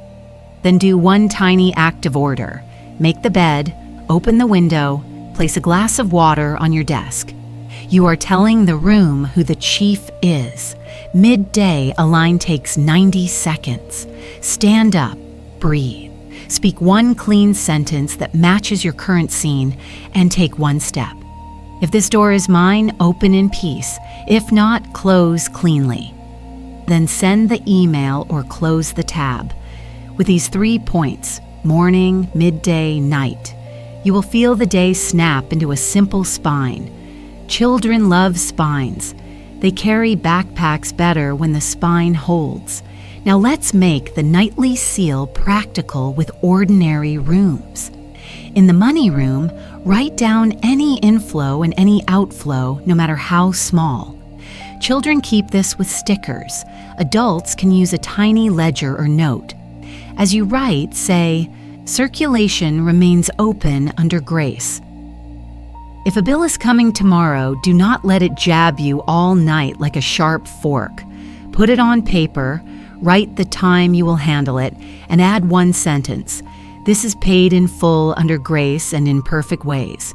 Then do 1 tiny act of order. Make the bed, open the window, place a glass of water on your desk. You are telling the room who the chief is. Midday, a line takes 90 seconds. Stand up, breathe. Speak 1 clean sentence that matches your current scene and take 1 step. If this door is mine, open in peace. If not, close cleanly. Then send the email or close the tab. With these 3 points, morning, midday, night, you will feel the day snap into a simple spine. Children love spines. They carry backpacks better when the spine holds. Now let's make the nightly seal practical with ordinary rooms. In the money room, write down any inflow and any outflow, no matter how small. Children keep this with stickers. Adults can use a tiny ledger or note. As you write, say, circulation remains open under grace. If a bill is coming tomorrow, do not let it jab you all night like a sharp fork. Put it on paper, write the time you will handle it, and add one sentence. This is paid in full under grace and in perfect ways.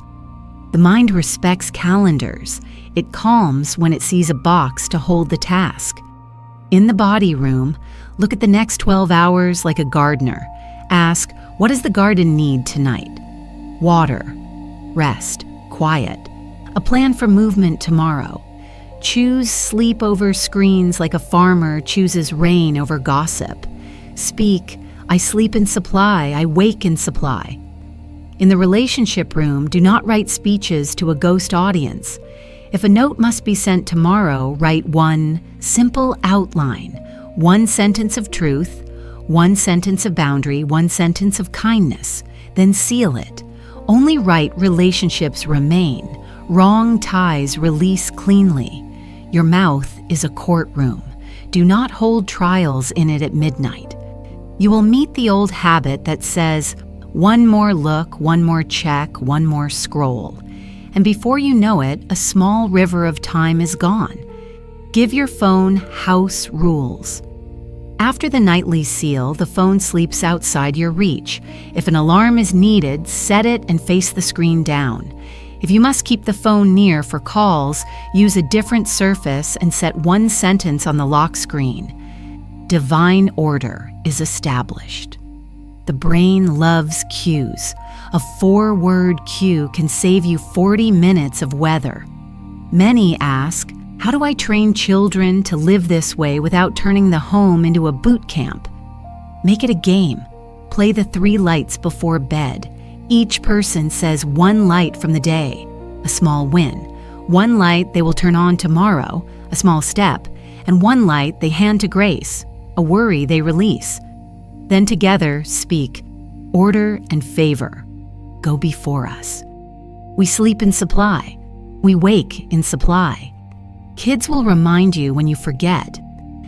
The mind respects calendars. It calms when it sees a box to hold the task. In the body room, look at the next 12 hours like a gardener. Ask, what does the garden need tonight? Water, rest, quiet. A plan for movement tomorrow. Choose sleep over screens like a farmer chooses rain over gossip. Speak, I sleep in supply, I wake in supply. In the relationship room, do not write speeches to a ghost audience. If a note must be sent tomorrow, write one simple outline, one sentence of truth, one sentence of boundary, one sentence of kindness, then seal it. Only right relationships remain. Wrong ties release cleanly. Your mouth is a courtroom. Do not hold trials in it at midnight. You will meet the old habit that says, one more look, one more check, one more scroll. And before you know it, a small river of time is gone. Give your phone house rules. After the nightly seal, the phone sleeps outside your reach. If an alarm is needed, set it and face the screen down. If you must keep the phone near for calls, use a different surface and set one sentence on the lock screen. Divine order is established. The brain loves cues. A 4-word cue can save you 40 minutes of weather. Many ask, how do I train children to live this way without turning the home into a boot camp? Make it a game. Play the 3 lights before bed. Each person says one light from the day, a small win. One light they will turn on tomorrow, a small step, and one light they hand to grace, a worry they release. Then together speak, order and favor. Go before us. We sleep in supply. We wake in supply. Kids will remind you when you forget.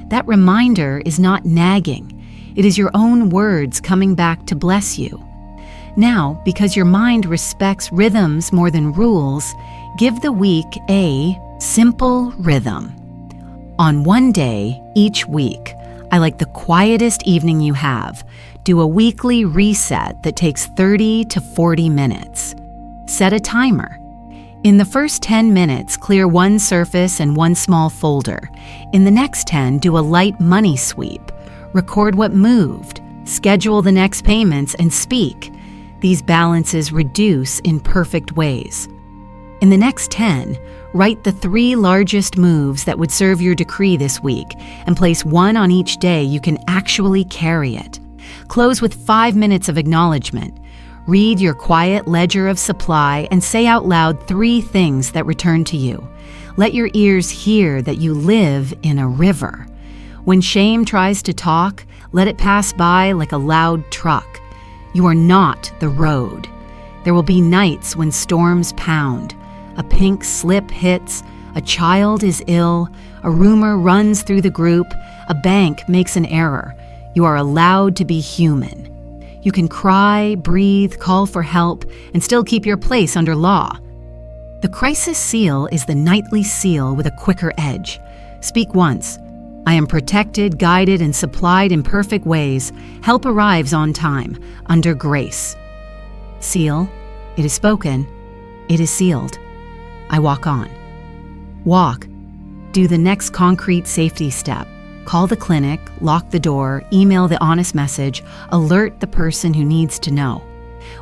That reminder is not nagging. It is your own words coming back to bless you. Now, because your mind respects rhythms more than rules, give the week a simple rhythm. On one day, each week, I like the quietest evening you have. Do a weekly reset that takes 30 to 40 minutes. Set a timer. In the first 10 minutes, clear one surface and one small folder. In the next 10, do a light money sweep. Record what moved. Schedule the next payments and speak. These balances reduce in perfect ways. In the next 10, write the 3 largest moves that would serve your decree this week and place one on each day you can actually carry it. Close with 5 minutes of acknowledgement. Read your quiet ledger of supply and say out loud 3 things that return to you. Let your ears hear that you live in a river. When shame tries to talk, let it pass by like a loud truck. You are not the road. There will be nights when storms pound. A pink slip hits, a child is ill, a rumor runs through the group, a bank makes an error. You are allowed to be human. You can cry, breathe, call for help, and still keep your place under law. The crisis seal is the nightly seal with a quicker edge. Speak once. I am protected, guided, and supplied in perfect ways. Help arrives on time, under grace. Seal. It is spoken. It is sealed. I walk on. Walk. Do the next concrete safety step. Call the clinic, lock the door, email the honest message, alert the person who needs to know.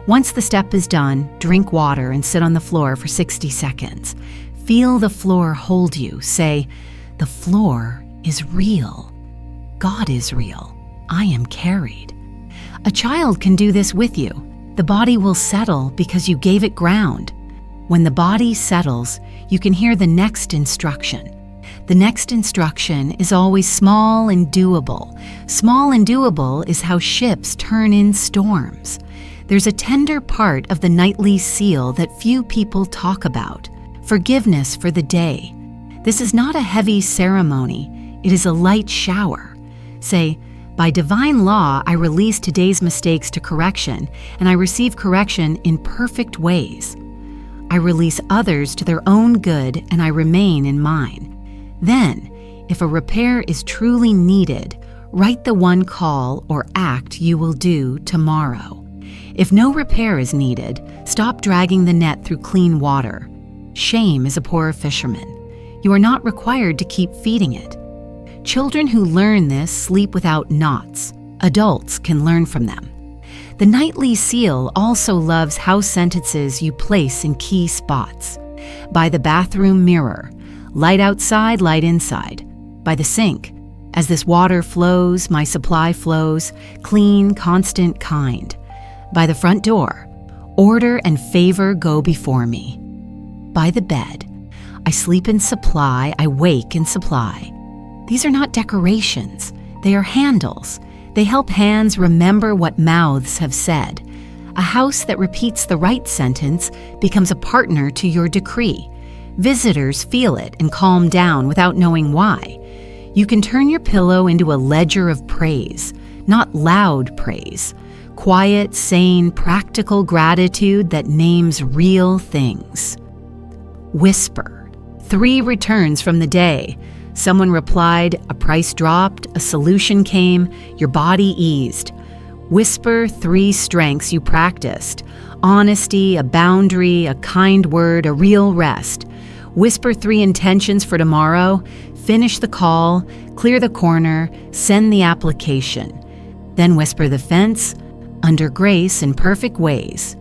Once the step is done, drink water and sit on the floor for 60 seconds. Feel the floor hold you. Say, the floor is real. God is real. I am carried. A child can do this with you. The body will settle because you gave it ground. When the body settles, you can hear the next instruction. The next instruction is always small and doable. Small and doable is how ships turn in storms. There's a tender part of the nightly seal that few people talk about. Forgiveness for the day. This is not a heavy ceremony. It is a light shower. Say, by divine law, I release today's mistakes to correction, and I receive correction in perfect ways. I release others to their own good, and I remain in mine. Then, if a repair is truly needed, write the one call or act you will do tomorrow. If no repair is needed, stop dragging the net through clean water. Shame is a poor fisherman. You are not required to keep feeding it. Children who learn this sleep without knots. Adults can learn from them. The nightly seal also loves house sentences you place in key spots. By the bathroom mirror, light outside, light inside. By the sink, as this water flows, my supply flows, clean, constant, kind. By the front door, order and favor go before me. By the bed, I sleep in supply, I wake in supply. These are not decorations, they are handles. They help hands remember what mouths have said. A house that repeats the right sentence becomes a partner to your decree. Visitors feel it and calm down without knowing why. You can turn your pillow into a ledger of praise, not loud praise. Quiet, sane, practical gratitude that names real things. Whisper. 3 returns from the day. Someone replied, a price dropped, a solution came, your body eased. Whisper 3 strengths you practiced. Honesty, a boundary, a kind word, a real rest. Whisper 3 intentions for tomorrow. Finish the call, clear the corner, send the application. Then whisper the fence, under grace in perfect ways.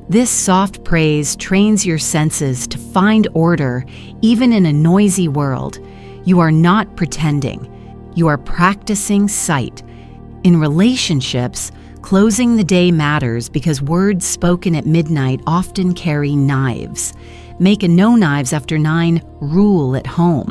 This soft praise trains your senses to find order even in a noisy world. You are not pretending. You are practicing sight. In relationships, closing the day matters because words spoken at midnight often carry knives. Make a no knives after 9 rule at home.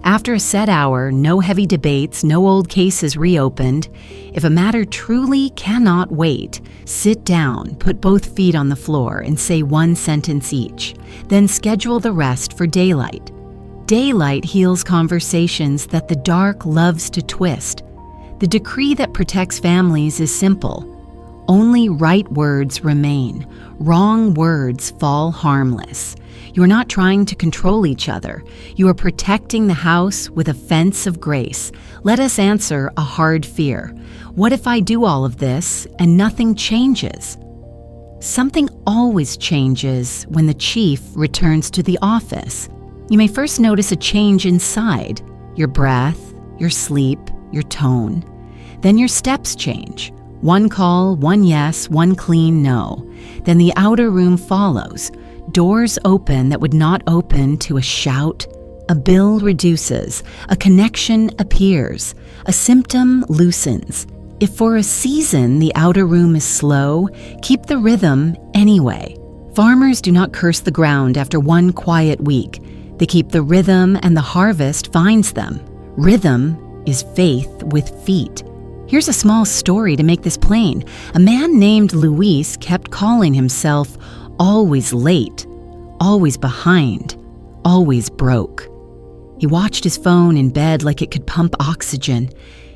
After a set hour, no heavy debates, no old cases reopened. If a matter truly cannot wait, sit down, put both feet on the floor, and say 1 sentence each. Then schedule the rest for daylight. Daylight heals conversations that the dark loves to twist. The decree that protects families is simple. Only right words remain. Wrong words fall harmless. You are not trying to control each other. You are protecting the house with a fence of grace. Let us answer a hard fear. What if I do all of this and nothing changes? Something always changes when the chief returns to the office. You may first notice a change inside, your breath, your sleep, your tone. Then your steps change. 1 call, 1 yes, 1 clean no. Then the outer room follows. Doors open that would not open to a shout. A bill reduces. A connection appears. A symptom loosens. If for a season the outer room is slow, keep the rhythm anyway. Farmers do not curse the ground after 1 quiet week. They keep the rhythm and the harvest finds them. Rhythm is faith with feet. Here's a small story to make this plain. A man named Luis kept calling himself always late, always behind, always broke. He watched his phone in bed like it could pump oxygen.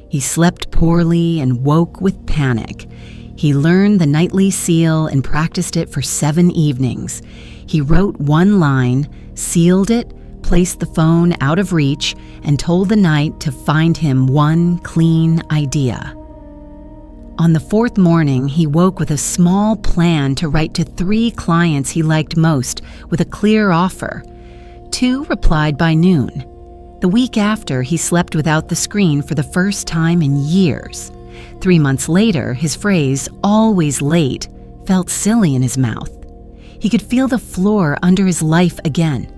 He slept poorly and woke with panic. He learned the nightly seal and practiced it for 7 evenings. He wrote 1 line, sealed it, placed the phone out of reach, and told the night to find him 1 clean idea. On the 4th morning, he woke with a small plan to write to 3 clients he liked most with a clear offer. 2 replied by noon. The week after, he slept without the screen for the first time in years. 3 months later, his phrase, always late, felt silly in his mouth. He could feel the floor under his life again.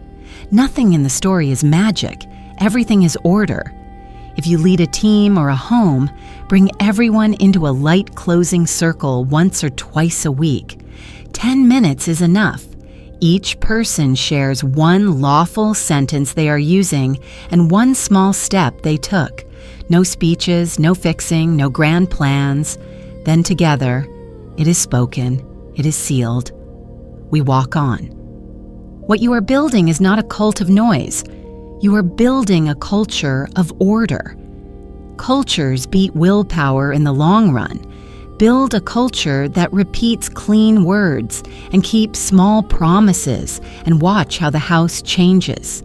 Nothing in the story is magic. Everything is order. If you lead a team or a home, bring everyone into a light closing circle once or twice a week. 10 minutes is enough. Each person shares 1 lawful sentence they are using and 1 small step they took. No speeches, no fixing, no grand plans. Then together, it is spoken, it is sealed. We walk on. What you are building is not a cult of noise. You are building a culture of order. Cultures beat willpower in the long run. Build a culture that repeats clean words and keeps small promises, and watch how the house changes.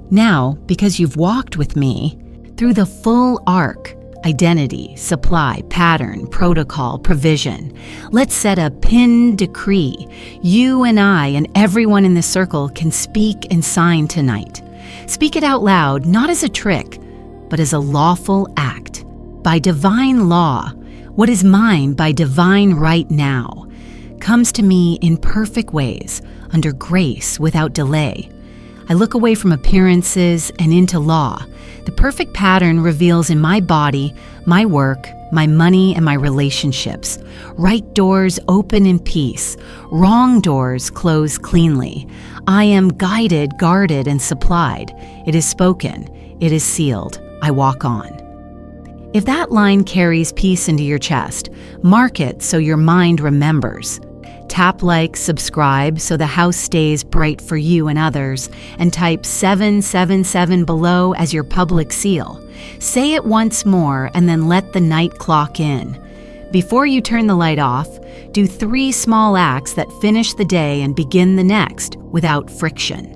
Now, because you've walked with me through the full arc, identity, supply, pattern, protocol, provision, let's set a pinned decree. You and I and everyone in the circle can speak and sign tonight. Speak it out loud, not as a trick, but as a lawful act. By divine law, what is mine by divine right now comes to me in perfect ways, under grace, without delay. I look away from appearances and into law. The perfect pattern reveals in my body, my work, my money, and my relationships. Right doors open in peace. Wrong doors close cleanly. I am guided, guarded, and supplied. It is spoken. It is sealed. I walk on. If that line carries peace into your chest, mark it so your mind remembers. Tap like, subscribe so the house stays bright for you and others, and type 777 below as your public seal. Say it once more and then let the night clock in. Before you turn the light off, do 3 small acts that finish the day and begin the next without friction.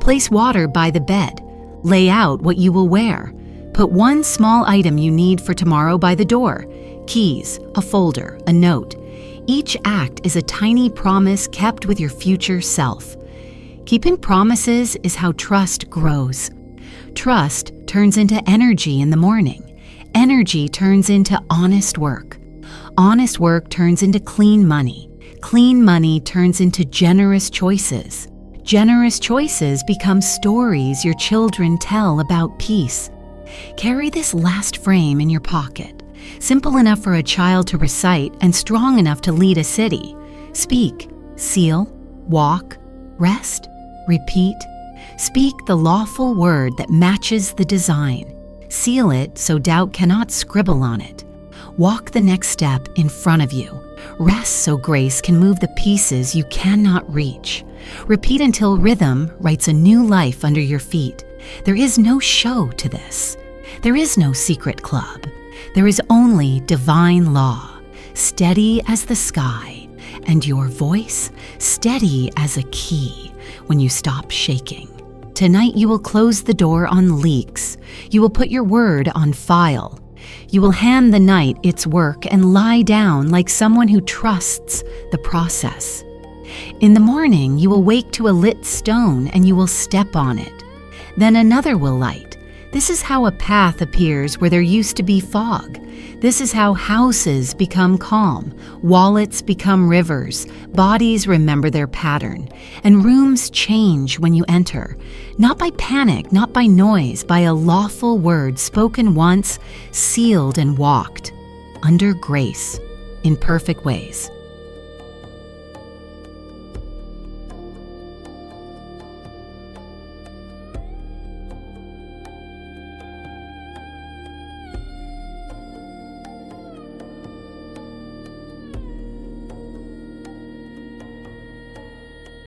Place water by the bed. Lay out what you will wear. Put one small item you need for tomorrow by the door. Keys, a folder, a note. Each act is a tiny promise kept with your future self. Keeping promises is how trust grows. Trust turns into energy in the morning. Energy turns into honest work. Honest work turns into clean money. Clean money turns into generous choices. Generous choices become stories your children tell about peace. Carry this last frame in your pocket. Simple enough for a child to recite and strong enough to lead a city. Speak, seal, walk, rest, repeat. Speak the lawful word that matches the design. Seal it so doubt cannot scribble on it. Walk the next step in front of you. Rest so grace can move the pieces you cannot reach. Repeat until rhythm writes a new life under your feet. There is no show to this. There is no secret club. There is only divine law, steady as the sky, and your voice steady as a key when you stop shaking. Tonight you will close the door on leaks. You will put your word on file. You will hand the night its work and lie down like someone who trusts the process. In the morning you will wake to a lit stone and you will step on it. Then another will light. This is how a path appears where there used to be fog. This is how houses become calm, wallets become rivers, bodies remember their pattern, and rooms change when you enter. Not by panic, not by noise, by a lawful word spoken once, sealed and walked, under grace, in perfect ways.